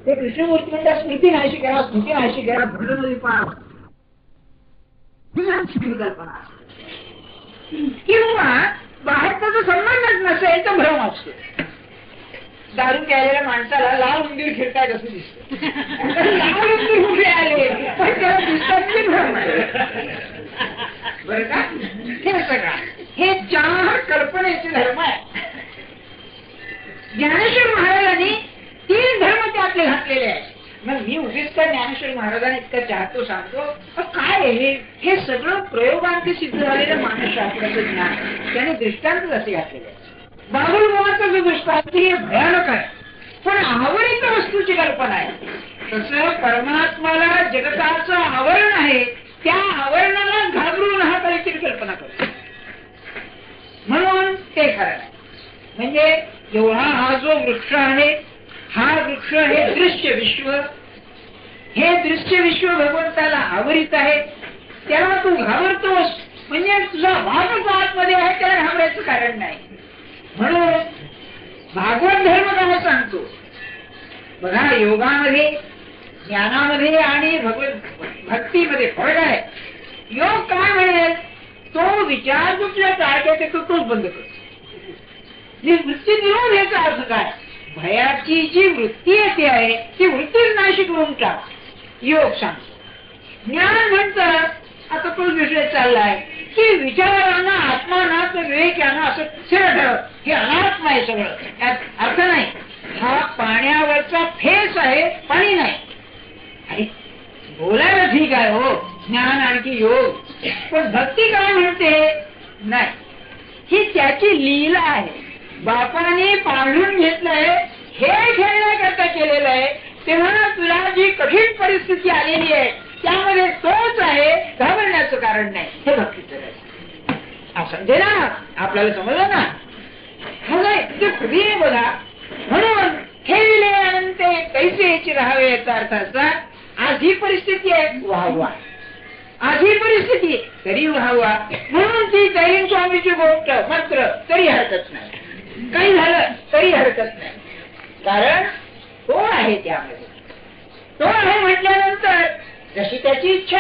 ते कृष्णमूर्ती म्हणतात स्मृती नाहीशी करा, स्मृती नाहीशी करा, भरडमध्ये पार कल्पना. किंवा बाहेरचा जो संबंधच नसेल तर भ्रम असतो. दारू प्यायलेल्या माणसाला लाल उंदीर फिरतायत असं दिसतं. लाल उंदीर कुठे आले पण त्याला दिसतात ते भ्रम आहे बरं का. हे सगळं हे 4 कल्पनेचे धर्म आहे. ज्ञानेश्वर महाराजांनी 3 धर्म त्यातले घातलेले आहेत. मग मी उगीच का ज्ञानेश्वर महाराजांना इतकं चाहतो सांगतो, काय हे सगळं प्रयोगांचे सिद्ध झालेलं मानसशास्त्राचं ज्ञान त्याने दृष्टांत असे घातलेले आहे. बाबुलबाबाचा जो दृष्टांत हे भयानक आहे, पण आवडीत वस्तूची कल्पना आहे. तसं परमात्माला जगताचं आवरण आहे, त्या आवरणाला घाबरून हा काहीतरी कल्पना करतो, म्हणून ते खरं आहे. म्हणजे एवढा हा जो वृक्ष आहे, हा वृक्ष हे दृश्य विश्व, हे दृश्य विश्व भगवंताला आवरित आहे, त्याला तू घाबरतोस म्हणजे तुझा भागच आतमध्ये आहे, त्याला घाबरायचं कारण नाही. म्हणून भागवत धर्म काय सांगतो बघा, योगामध्ये, ज्ञानामध्ये आणि भक्तीमध्ये फरक आहे. योग काय म्हणेल, तो विचार जो तुला टाळता येतो तोच बंद करतो. वृत्ती निरोध याचा अर्थ काय, भयाची जी वृत्ती येते आहे ती वृत्ती नाशी करून टाक, योग सांगतो. ज्ञान म्हणतात आता तोच विषय चाललाय की विचारांना आत्मा ना तर विवेक याना असं स्थिर ठेव, हे अनात्मा आहे सगळं, यात अर्थ नाही. हा पाण्यावरचा फेस आहे, पाणी नाही. आणि बोलायला ठीक आहे हो, ज्ञान आणखी योग, पण भक्ती काय म्हणते नाही, ही त्याची लीला आहे. बापाने पाळून घेतलंय, हे खेळण्याकरता केलेलं आहे. तेव्हा तुला जी कठीण परिस्थिती आलेली आहे त्यामध्ये तोच आहे, घाबरण्याचं कारण नाही. हे भक्तीचं समजे ना, आपल्याला समजलं ना. ते हृदय बघा, म्हणून ठेविले अनंत कैसे याची राहावे याचा अर्थ असा, आज ही परिस्थिती आहे व्हावा, आज ही परिस्थिती तरी व्हावा. म्हणून ती दैन स्वामीची गोष्ट मात्र तरी हरकत नाही, काही झालं तरी हरकत नाही, कारण तो आहे त्यामध्ये. तो आहे म्हटल्यानंतर जशी त्याची इच्छा,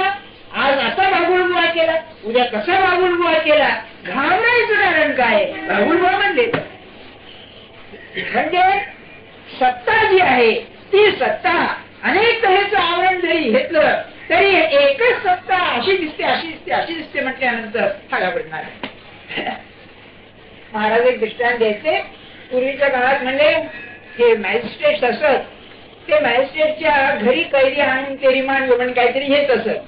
आज असा बागुलबुवा केला, उद्या कसा बागुलबुवा केला, घाबरायचं कारण काय, बागुलबुवा म्हणले. म्हणजे सत्ता जी आहे ती सत्ता अनेक तऱ्हेचं आवरण जरी घेतलं तरी एकच सत्ता अशी दिसते, अशी दिसते, अशी दिसते म्हटल्यानंतर हा घाबरणार. महाराज एक दृष्टांत द्यायचे. पूर्वीच्या काळात म्हणले हे मॅजिस्ट्रेट असत, ते मॅजिस्ट्रेटच्या घरी कैदी आणून ते रिमांड म्हणून काहीतरी घेत असत.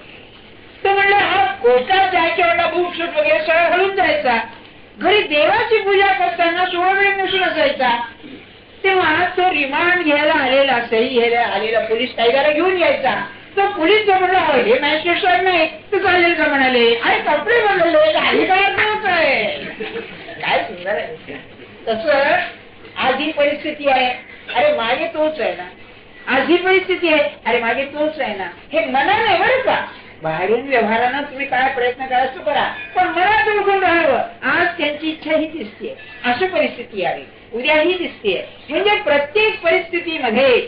तर म्हणलं हा कोर्टात जायच्या वेळेला बूट सूट वगैरे सगळं घालून जायचा, घरी देवाची पूजा करताना सोळवेळ नसून असायचा. तेव्हा तो रिमांड घ्यायला आलेला, सही घ्यायला आलेला पोलीस कायद्याला घेऊन यायचा. तो पोलीस जो म्हणला हे मॅजिस्ट्रेट साहेब नाही तर चालेल का म्हणाले, अरे कपडे बदलले, अधिकार नव्हत आहे. काय सुंदर आहे. तसं आज ही परिस्थिती आहे, अरे मागे तोच आहे ना, आज ही परिस्थिती आहे, अरे मागे तोच आहे ना. हे मना नाही बरं का, बाहेरून व्यवहारानं तुम्ही काय प्रयत्न करायचं करा, पण मनात ओळखून राहावं. आज त्यांची इच्छा ही दिसते, अशी परिस्थिती आली, उद्या ही दिसते. म्हणजे प्रत्येक परिस्थितीमध्ये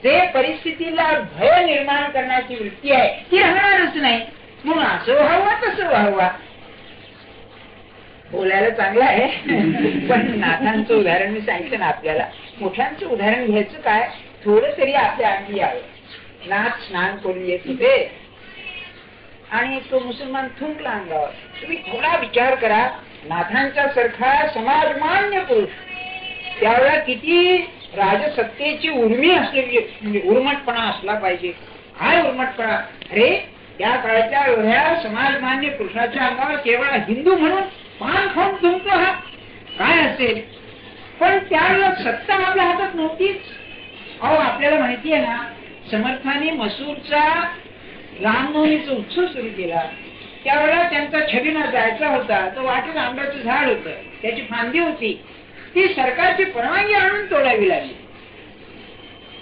जे परिस्थितीला भय निर्माण करण्याची वृत्ती आहे ती राहणारच नाही. म्हणून असं व्हावं तसं व्हावं. बोलायला चांगलं आहे, पण नाथांचं उदाहरण मी सांगितलं ना आपल्याला. मोठ्यांचं उदाहरण घ्यायचं काय, थोडं तरी आपल्या अंगी यावं. नाथ स्नान करून येत होते आणि तो मुसलमान थुंकला अंगावर. तुम्ही थोडा विचार करा, नाथांच्या सारखा समाजमान्य पुरुष त्यावेळेला किती राजसत्तेची उर्मी असली, म्हणजे उर्मटपणा असला पाहिजे. काय उर्मटपणा, अरे त्या काळच्या एवढ्या समाजमान्य पुरुषाच्या अंगावर केवळ हिंदू म्हणून पान खाऊन थुंकतो, हा काय असेल. पण त्यावेळेला सत्ता आपल्या हातात नव्हतीच. अहो आपल्याला माहिती आहे ना, समर्थाने मसूरचा रामनवमीचा उत्सव सुरू केला. त्यावेळेला त्यांचा छबिना जायचा होता, तो वाटेत आंब्याचं झाड होतं, त्याची फांदी होती, ती सरकारची परवानगी आणून तोडावी लागली.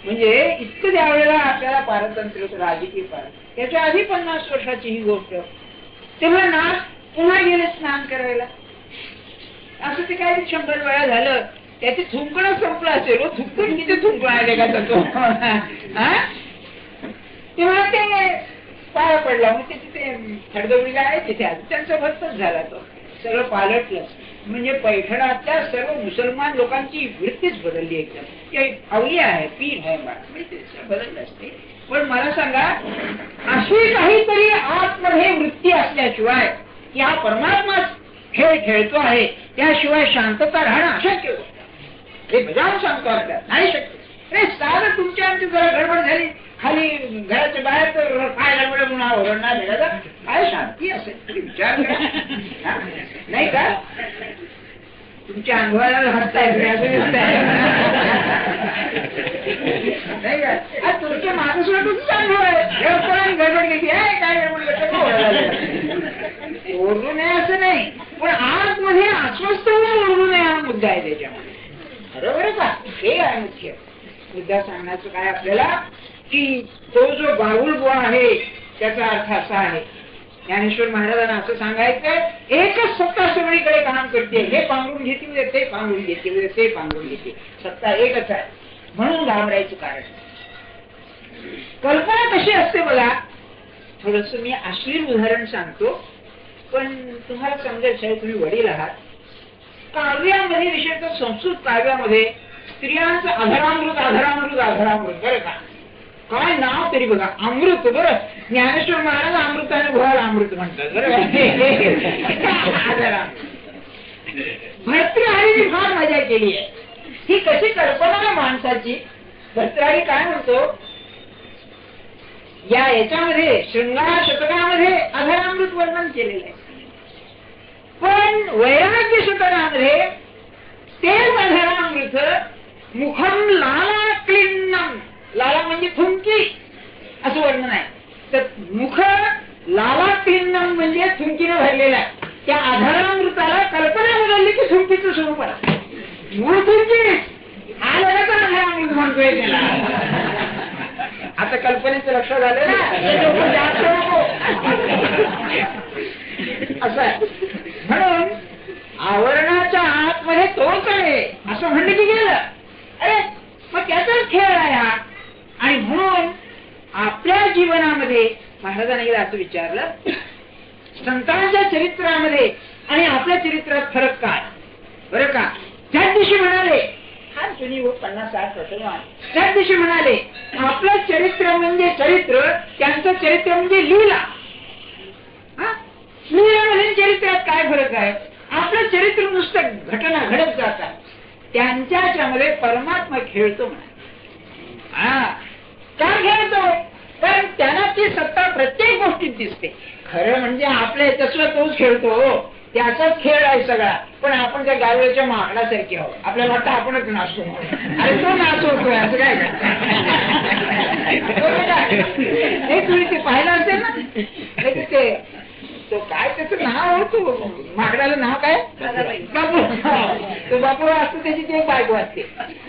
म्हणजे इतकं त्यावेळेला आपल्याला पारतंत्र्य होतं, राजकीय पारतंत्र्य. त्याच्या आधी 50 वर्षाची ही गोष्ट. तेव्हा नाथ पुन्हा गेले स्नान करायला. असं ते काय 100 वेळा झालं, त्याचे थुंकणं संपलं असेल. थुंकून किती थुंकणं आहे का तो. तेव्हा ते पाया पडला, मग तिथे खडदवडीला आहे तिथे त्यांचा भक्तच झाला. तो सगळं पालटलं. म्हणजे पैठणातल्या सर्व मुसलमान लोकांची वृत्तीच बदलली एकदम. अवलिया आहे, पीर आहे, बदललं असते. पण मला सांगा, अशी काहीतरी आतमध्ये वृत्ती असल्याशिवाय की हा परमात्मा खेळ खेळतो आहे, त्याशिवाय शांतता राहणं अशक्य होतं. हे बजावून सांगतो आपल्याला, नाही शक्य. अरे साधं तुमच्या आमची जरा गडबड झाली, खाली घराच्या बाहेर तर काय गडबड म्हणून ओरडणार भेटायचा, काय शांती असेल तरी विचार करा. नाही का, तुमच्या अनुभवाला हसताय नाही का, तुमच्या माणूसला तुमचा अनुभव आहे. गडबड घेतली आहे, काय गडबड ओरडू नये असं नाही, पण आतमध्ये अस्वस्थ होऊन ओरडू नये हा मुद्दा आहे त्याच्यामध्ये. बरोबर का, हे आहे मुख्य मुद्दा सांगण्याचं काय आपल्याला, की तो जो बाहुल बुवा आहे त्याचा अर्थ असा आहे, ज्ञानेश्वर महाराजांना असं सांगायचं, एकच सत्ता सगळीकडे काम करते, हे पांघरून घेते उद्या ते पांघरून घेते उद्या ते पांघरून घेते, सत्ता एकच आहे. म्हणून घाबरायचं कारण. कल्पना कशी असते बघा, थोडस मी अश्लील उदाहरण सांगतो पण तुम्हाला समजायचं आहे, तुम्ही वडील आहात. काव्यामध्ये विशेषतः संस्कृत काव्यामध्ये स्त्रियांचं अधरामृत अधरामृत अधरामृत, बरं का, काय नाव तरी बघा, अमृत. बरं, ज्ञानेश्वर महाराज अमृताने भराला अमृत म्हणतात, बरं. भर्तृहरीने फार मजा केली आहे. ही कशी कल्पना आहे माणसाची. भर्तृहरी काय म्हणतो, या याच्यामध्ये शृंगार शतकामध्ये अधरामृत वर्णन केलेलं आहे, पण वैराग्य शतकामध्ये तेच अधरामृत मुखम लाला क्लिन्नम, लाला म्हणजे थुंकी असं वर्णन आहे. तर मुख लाला क्लिन्नम म्हणजे थुंकीने भरलेला आहे. त्या अधरामृताला कल्पना बदलली की थुंकीचं स्वरूप आहे. मूळ थुंकी हा लगाचा अधरामृत म्हणतोय त्याला. आता कल्पनेचं लक्षात आलं ना, जास्त नको असं आहे. म्हणून आवरणाच्या आतमध्ये तोच आहे असं म्हणलं की गेलं. अरे मग त्याचाच खेळ आहे हा. आणि म्हणून आपल्या जीवनामध्ये महाराजांनी एकदा असं विचारलं, संतांच्या चरित्रामध्ये आणि आपल्या चरित्रात फरक काय, बरं का. त्याच दिवशी म्हणाले, हा जुनी 50-60 वर्ष, त्याच दिवशी म्हणाले आपलं चरित्र म्हणजे चरित्र, त्यांचं चरित्र म्हणजे लीला. लीलामध्ये चरित्रात काय फरक आहे. आपलं चरित्र नुसतं घटना घडत जातात, त्यांच्यामध्ये परमात्मा खेळतो म्हणा. का खेळतो, कारण त्यांना ती सत्ता प्रत्येक गोष्टीत दिसते. खरं म्हणजे आपल्या तसलं तोच खेळतो, त्याचाच खेळ आहे सगळा. पण आपण त्या गावच्या माकडासारखे आहोत, आपल्याला वाटतं आपणच नाचतो. अरे तो नाचवतोय असं काय हे तुम्ही ते पाहिलं असेल ना. ते तो काय त्याचं नाव होतो, माकडाला नाव काय, बापू. तो बापू असतो, त्याची ती एक बायको असते,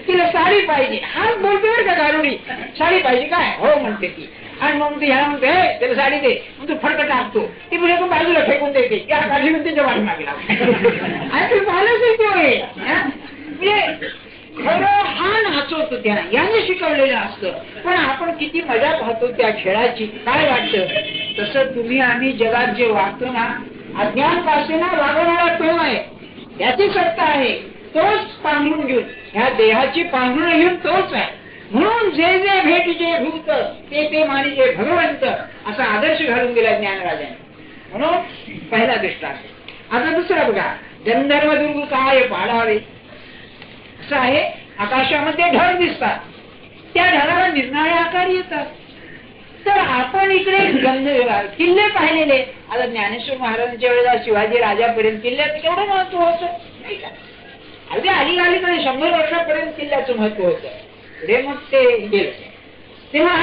तिला साडी पाहिजे. हाच बोलते बरं का गारुडी, साडी पाहिजे काय, हो म्हणते ती. आणि मग ती ह्या म्हणते त्याला साडी दे, मग तू फडकं टाकतो, ती पुढे बाजूला फेकून देते, त्या काढली म्हणून त्याच्या वाट लागला. आणि तू पाहिलंच म्हणजे खरं हा नाचवतो त्या, याने शिकवलेलं असतं. पण आपण किती मजा पाहतो त्या खेळाची, काय वाटतं. तसं तुम्ही आम्ही जगात जे वागतो ना, अज्ञानपासून वागवणारा तो आहे, त्याची सत्ता आहे. तोच पांघरून घेऊन, ह्या देहाची पांघरून घेऊन तोच आहे. म्हणून जे जे भेटीचे भूत ते ते मानिजे भगवंत, असा आदर्श घालून दिला ज्ञानराजाने. म्हणून पहिला दृष्टांत. आता दुसरा बघा, गंधर्व दुर्ग काय पाडावे. असं आहे, आकाशामध्ये ढग दिसतात, त्या ढगाला निरनिराळे आकार येतात. तर आपण इकडे किल्ले पाहिलेले. आता ज्ञानेश्वर महाराजांच्या वेळेला शिवाजी राजापर्यंत किल्ल्याचं केवढं महत्व होतं नाही का. अगदी अलीकडे 100 वर्षापर्यंत किल्ल्याचं महत्व होतं. पुढे मग ते गेलं. तेव्हा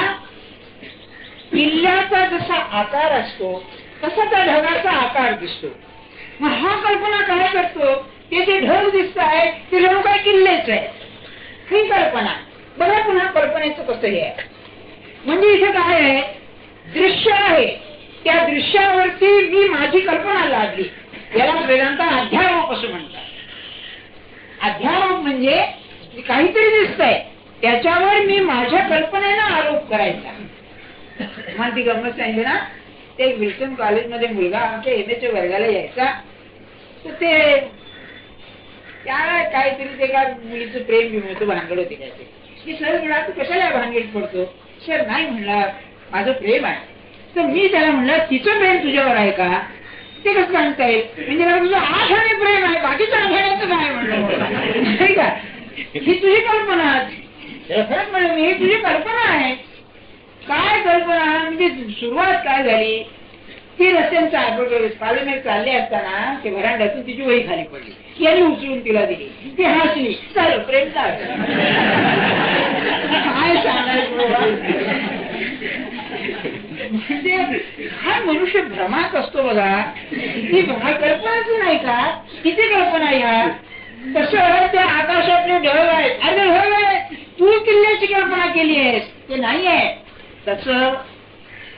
किल्ल्याचा जसा आकार असतो तसा त्या ढगाचा आकार दिसतो. मग हा कल्पना काय करतो, ते जे ढग दिसत आहे ते जणू काय किल्लेच आहे, ही कल्पना. बघा पुन्हा कल्पनेचं कसं हे आहे. म्हणजे इथे काय आहे, दृश्य आहे, त्या दृश्यावरती मी माझी कल्पना लादली. याला वेदांत अध्यारोप असं म्हणतात. अध्यारोप म्हणजे काहीतरी दिसतंय, त्याच्यावर मी माझ्या कल्पनेला आरोप करायचा. मला ती गंमत सांगितली ना, ते विल्सन कॉलेजमध्ये मुलगा आमच्या एमएच्या वर्गाला यायचा. तर ते त्याला काहीतरी ते का मुलीचं प्रेम घेऊन होतं, भानगड होती काय की. सर म्हणा तू कशाला भानगड पडतो. सर नाही म्हणला माझं प्रेम आहे. तर मी त्याला म्हणलं तिचं प्रेम तुझ्यावर आहे का, ते कसं सांगता येईल. म्हणजे तुझं 8 आणे प्रेम आहे, बाकीच्या 8 आण्याचं काय म्हणलं, नाही का. ही तुझी कल्पना. खरंच म्हणलं मी, ही तुझी कल्पना आहे. काय कल्पना म्हणजे सुरुवात काय झाली, ती रस्त्यांचा कॉलेजमध्ये चालले असताना ते व्हरांड्यातून तिची वही खाली पडली. याने उचलून तिला दिली, ती हसली. चालेल प्रेम काय सांगायचं. म्हणजे हा मनुष्य भ्रमात असतो बघा. ती कल्पनाच नाही का, किती कल्पना या. तसं त्या आकाशातले ढग आहेत, अरे ढग आहेत, तू किल्ल्याची कल्पना केली आहेस, ते नाही आहे. तसं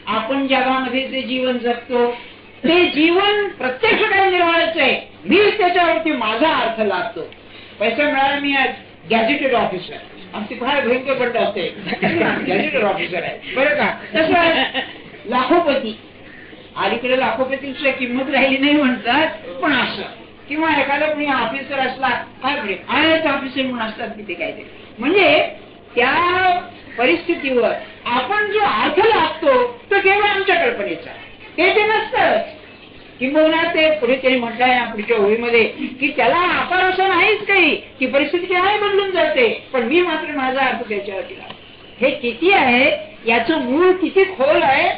आपण जगामध्ये जे जीवन जगतो ते जीवन प्रत्यक्ष काही निर्माणाचं आहे, मीच त्याच्यावरती माझा अर्थ लादतो. पैसा मिळाला, मी गॅजेटेड ऑफिसर, आमची फार भयंकर बंड असते, गॅजेटेड ऑफिसर आहे बरं का. तसं आहे लाखोपती, अलीकडे लाखोपतीची किंमत राहिली नाही म्हणतात, पण असं. किंवा एखादा कोणी ऑफिसर असला, काय म्हणजे आयएस ऑफिसर म्हणून असतात किती काय ते, म्हणजे त्या परिस्थितीवर आपण जो अर्थ लागतो तो केवळ आमच्या कल्पनेचा, ते नसतं. किंबहुना ते पुढे त्यांनी म्हटलंय ना पुढच्या ओळीमध्ये की त्याला आपण असं नाहीच काही की परिस्थिती आहे बदलून जाते, पण मी मात्र माझा अर्थ त्याच्यावरती लावतो. हे किती आहे, याचं मूळ किती खोल आहे.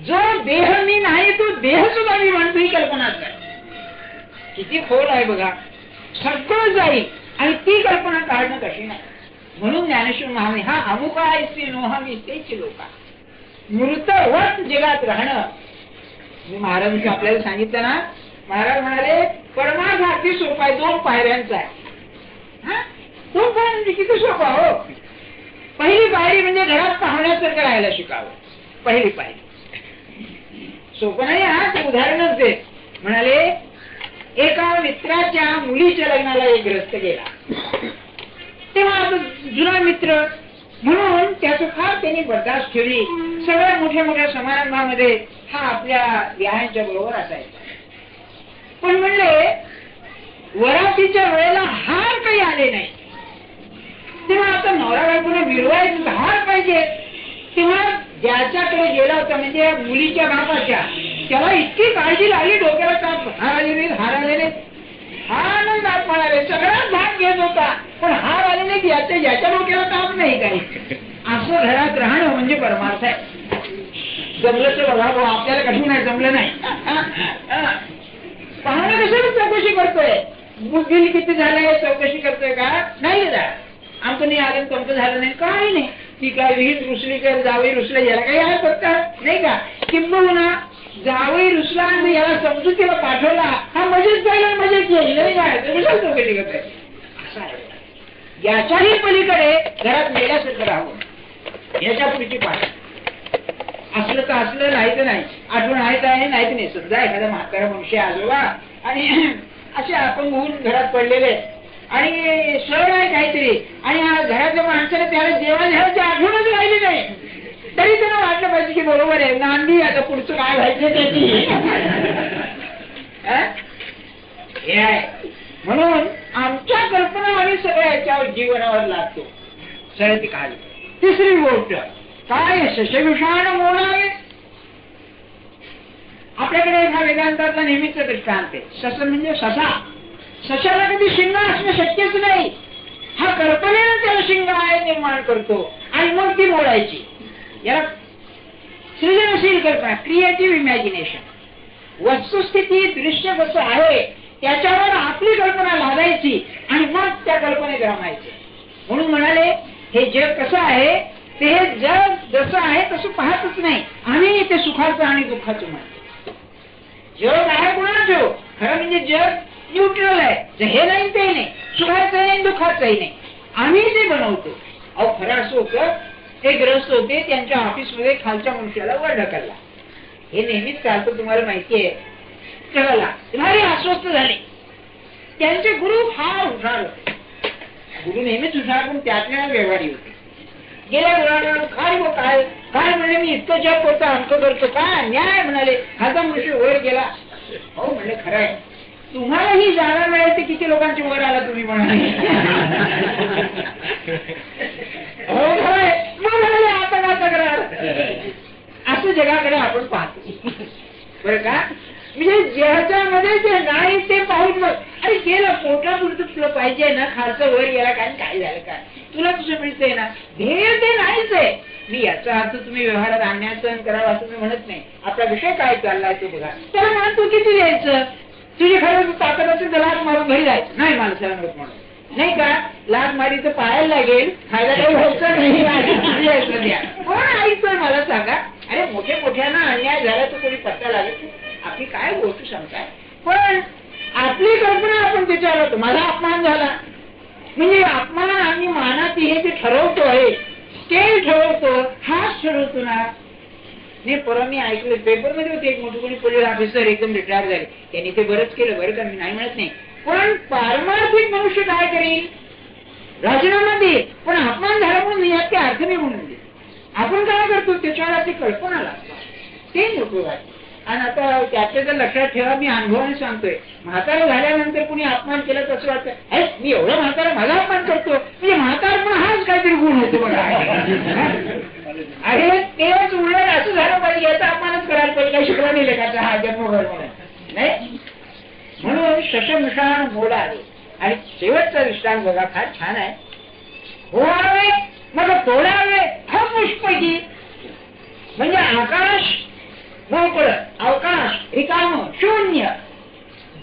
जो देह मी नाही तो देह सुद्धा मी म्हणतो, ही कल्पनाच आहे. किती खोल आहे बघा. सगळं जाईल आणि ती कल्पना काढणं कशी नाही. म्हणून ज्ञानेश्वर महाराज हा अमुका ऐसी नोहमी तेच लोका मृतवत जगात राहणं. मी महाराजांचं आपल्याला सांगितलं ना, महाराज म्हणाले परमार्थ अगदी सोपा आहे, 2 पायऱ्यांचा आहे. 2 पायऱ्या म्हणजे किती सोपा हो. पहिली पायरी म्हणजे घरात पाहुण्यासारखं राहायला शिकावं. पहिली पायरी सोपं नाही हा, ते उदाहरणच दे. म्हणाले एका मित्राच्या मुलीच्या लग्नाला एक ग्रस्त गेला. तेव्हा आता जुना मित्र म्हणून त्याचं फार त्यांनी बर्दाश्त ठेवली. सगळ्या मोठ्या मोठ्या समारंभामध्ये हा आपल्या विहायांच्या बरोबर असायचा. पण म्हणले वरातीच्या वेळेला हार काही आले नाही. तेव्हा आता नवरा बायकोने मिळवायचं हार पाहिजे. तेव्हा ज्याच्याकडे गेला होता म्हणजे मुलीच्या बापाच्या, त्याला इतकी काळजी लागली, डोक्याला ताप, हार आले नाही, हार आले नाही. आनंद दात म्हणाले, सगळ्यात भाग घेत होता, पण हार आले नाही, याच्या डोक्याला ताप नाही काही. असं घरात राहणं म्हणजे परमार्थ आहे. जमलं तर बघा भाऊ, आपल्याला कधी नाही जमलं नाही. पाहुणे कशाला चौकशी करतोय, बिल किती झालंय चौकशी करतोय का नाही. आमचं नाही आलं, तुमचं झालं नाही, काही नाही. ती काय विहीर रुसली कर, जावई रुसला, याला काही आहे फक्त नाही का. किंबहुना जावई रुसला आणि याला समजुतीला पाठवला, हा मजेत जाईल, मजेत येईल नाही काय, कशाला चौकशी करतोय. असं आहे. याच्याही पलीकडे घरात मेल्यासारखं राहावं, याच्या पुढची पाठ. असलं तर असलं, नाही तर नाही. आठवण आहे तर आहे, नाही तर नाही. समजा एखादा म्हातारा मनुष्य आजोबा आणि असे आपण होऊन घरात पडलेले आणि सण आहे काहीतरी, आणि घरातल्या माणसाला त्याला जेवण घ्यायची आठवणच राहिली नाही, तरी त्यांना वाटलं पाहिजे की बरोबर आहे, नांदी आता पुढचं काय व्हायचं त्याची. हे आहे. म्हणून आमच्या कल्पना आम्ही सगळ्या याच्यावर जीवनावर लागतो. सरती काढली. तिसरी गोष्ट काय, शशविषाण मोडावे. आपल्याकडे हा वेदांतातला नेहमीच दृष्टांत आहे. सस म्हणजे ससा. सशाला कधी शिंग असणं शक्यच नाही. हा कल्पनेनं त्याला शिंग आहे निर्माण करतो आणि मग ती मोडायची. याला सृजनशील कल्पना, क्रिएटिव्ह इमॅजिनेशन. वस्तुस्थिती दृश्य कसं आहे त्याच्यावर आपली कल्पना लादायची आणि मग त्या कल्पनेत रमायची. म्हणून म्हणाले हे जग कसं आहे ते हे जग जसं आहे तसं पाहतच नाही. आम्ही ते सुखाचं आणि दुःखाचं म्हणतो. जग आहे कुणाचं, खरं म्हणजे जग न्यूट्रल आहे. हे नाही ते नाही, सुखाचं नाही दुःखाचंही नाही, आम्ही ते बनवतो. अहो खरं असं होतं, ते ग्रस्त होते, त्यांच्या ऑफिसमध्ये खालच्या मनुष्याला वर ढकलला. हे नेहमीच चालतं, तुम्हाला माहिती आहे. चला भारी अस्वस्थ झाले. त्यांचे गुरु फार हुशार होते. गुरु नेहमीच हुशार पण त्यातल्या व्यवहारी होते. गेल्या गुरुला काय हो काय काय म्हणले, मी इतकं जप करतो, अंक करतो, काय न्याय म्हणाले. खालचा मनुष्य वर गेला. हो म्हणले खरं आहे, तुम्हाला ही जागा मिळेल ते किती लोकांची वर आला तुम्ही म्हणाले. हो खरंय, मग म्हणाले आता करा. असं जगाकडे आपण पाहतो बरं का. म्हणजे ज्याच्यामध्ये जे नाही ते पाहून मग अरे गेलं पोटापुरतं तुला पाहिजे ना, खालचं वर गेला काय काय झालं काय, तुला तुझं मिळतंय ना. ध्येय ते नाहीच आहे. मी याचा अर्थ तुम्ही व्यवहारात आणण्याचं करावं असं मी म्हणत नाही. आपला विषय काय चाललाय तो बघा. त्याला मान तू किती द्यायचं, तुझी खरं ताकद असेल तर लाच मारून घरी जायचं नाही, मला सांगत म्हणून नाही का. लाच मारी तर पाहायला लागेल, खायला काही व्हायचं नाही. कोण ऐकतोय मला सांगा. अरे मोठ्या मोठ्याना अन्याय झाला तर कोणी पत्ता लागेल, आपली काय गोष्ट सांगताय. पण आपली कल्पना आपण त्याच्यावर, माझा अपमान झाला म्हणजे अपमान आणि मानाची हे जे ठरवतो आहे, स्केल ठरवतो, हाच ठरवतो ना. नाही परवा मी ऐकलं पेपरमध्ये होते, एक मोठे कोणी पोलीस ऑफिसर एकदम रिटायर झाले, त्यांनी ते बरंच केलं बरं का, मी नाही म्हणत नाही, पण पारमार्थिक मनुष्य काय करेल, राजीनामा दे, पण अपमान झाला म्हणून यात ते अर्थ नाही म्हणून दे. आपण काय करतो त्याच्यावर ती कल्पना लागतात ते नको आहे. आणि आता त्याचे जर लक्षात ठेवा, मी अनुभवाने सांगतोय, म्हातारा झाल्यानंतर कुणी अपमान केला तसं वाटतं, मी एवढा म्हातारा माझा अपमान करतो, म्हणजे म्हातारा पण हाच काहीतरी गुण होतो बघा. अरे तेच उलट असं झालं पाहिजे, याचा अपमानच करायला पाहिजे, काही शिकला नाही लेखाचा हा जन्मभर म्हणून नाही. म्हणून शशमिषाण मोडावे. आणि शेवटचा दृष्टांत बघा फार छान आहे. होवावे मग तोडावे हा पुष्पकी, म्हणजे आकाश मोकळं, अवकाश रिकाम शून्य.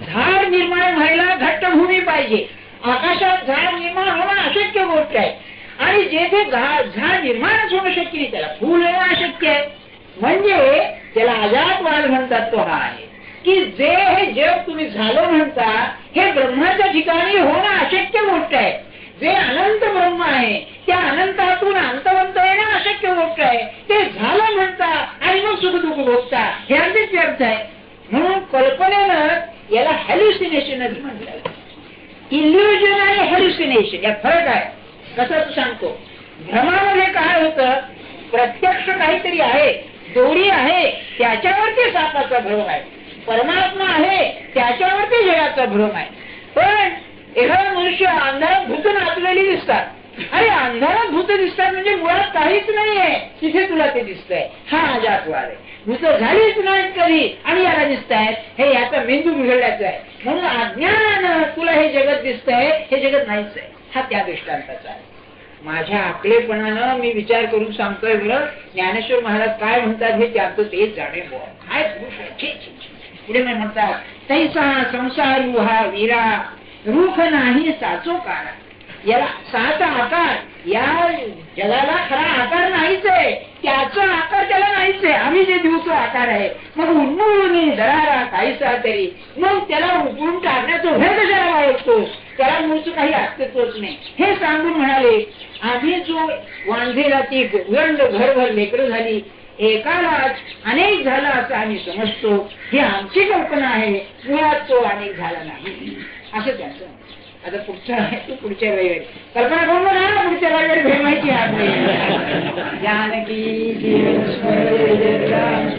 झाड निर्माण व्हायला घट्ट भूमी पाहिजे, आकाशात झाड निर्माण होणं अशक्य गोष्ट आहे. आणि जेथे झाड निर्माणच होणं शक्य नाही त्याला फूल येणं अशक्य आहे. म्हणजे त्याला अजातवाद म्हणतात तो हा आहे की जे हे जग तुम्ही झालं म्हणता हे ब्रह्माच्या ठिकाणी होणं अशक्य गोष्ट आहे. जे अनंत ब्रह्म आहे त्या अनंतातून अंतवंत येणं अशक्य गोष्ट आहे. ते झालं म्हणता आणि मग सुख दुःख भोगता, हे अगदीच व्यर्थ आहे. म्हणून कल्पनेनं याला हॅल्युसिनेशनच म्हटलं. इल्युजन आणि हॅल्युसिनेशन यात फरक आहे. कसं सांगतो, भ्रमामध्ये काय होतं, प्रत्यक्ष काहीतरी आहे, दोरी आहे, त्याच्यावरती सापाचा भ्रम आहे. परमात्मा आहे त्याच्यावरती जगाचा भ्रम आहे. पण एखादा मनुष्य अंधारात भूत नाचलेली दिसतात, अरे अंधारात भूत दिसतात म्हणजे मुळात काहीच नाहीये, तिथे तुला ते दिसतंय, हा अजातवाद आहे. भूत झालीच नाहीत कधी आणि याला दिसतायत, हे याचा मेंदू बिघडल्याचा आहे. म्हणून अज्ञानानं तुला हे जगत दिसतंय, हे जगत नाहीच आहे. हा त्या दृष्टांताचा आहे. माझ्या आकलेपणानं मी विचार करून सांगतोय बरं. ज्ञानेश्वर महाराज काय म्हणतात हे त्याचं तेच जाणे बुवा. काय पुरुष आहे. पुढे मी म्हणतात, तैसा संसारू हा वीरा रूख नाही साचो काळा. याला साचा आकार, या जगाला खरा आकार नाहीच आहे, त्याचा आकार त्याला नाहीच आहे. आम्ही जे दिवस आकार आहे, मग उन्मळून दरारा काहीसा तरी, मग त्याला उकळून टाकण्याचा भय कशाला बाळगतो, त्याला मूळचं काही अस्तित्वच नाही. हे सांगून म्हणाले, आम्ही जो वांझेला ती गंड घरभर लेकरं झाली, एकालाच अनेक झाला असं आम्ही समजतो. ही आमची कल्पना आहे, मुळात तो अनेक झाला नाही असं त्यांचं. आता पुढच्या रविवारी कल्पना करून ना, पुढच्या रविवारी भेट माहिती आहे. जानकी जीवन स्मरण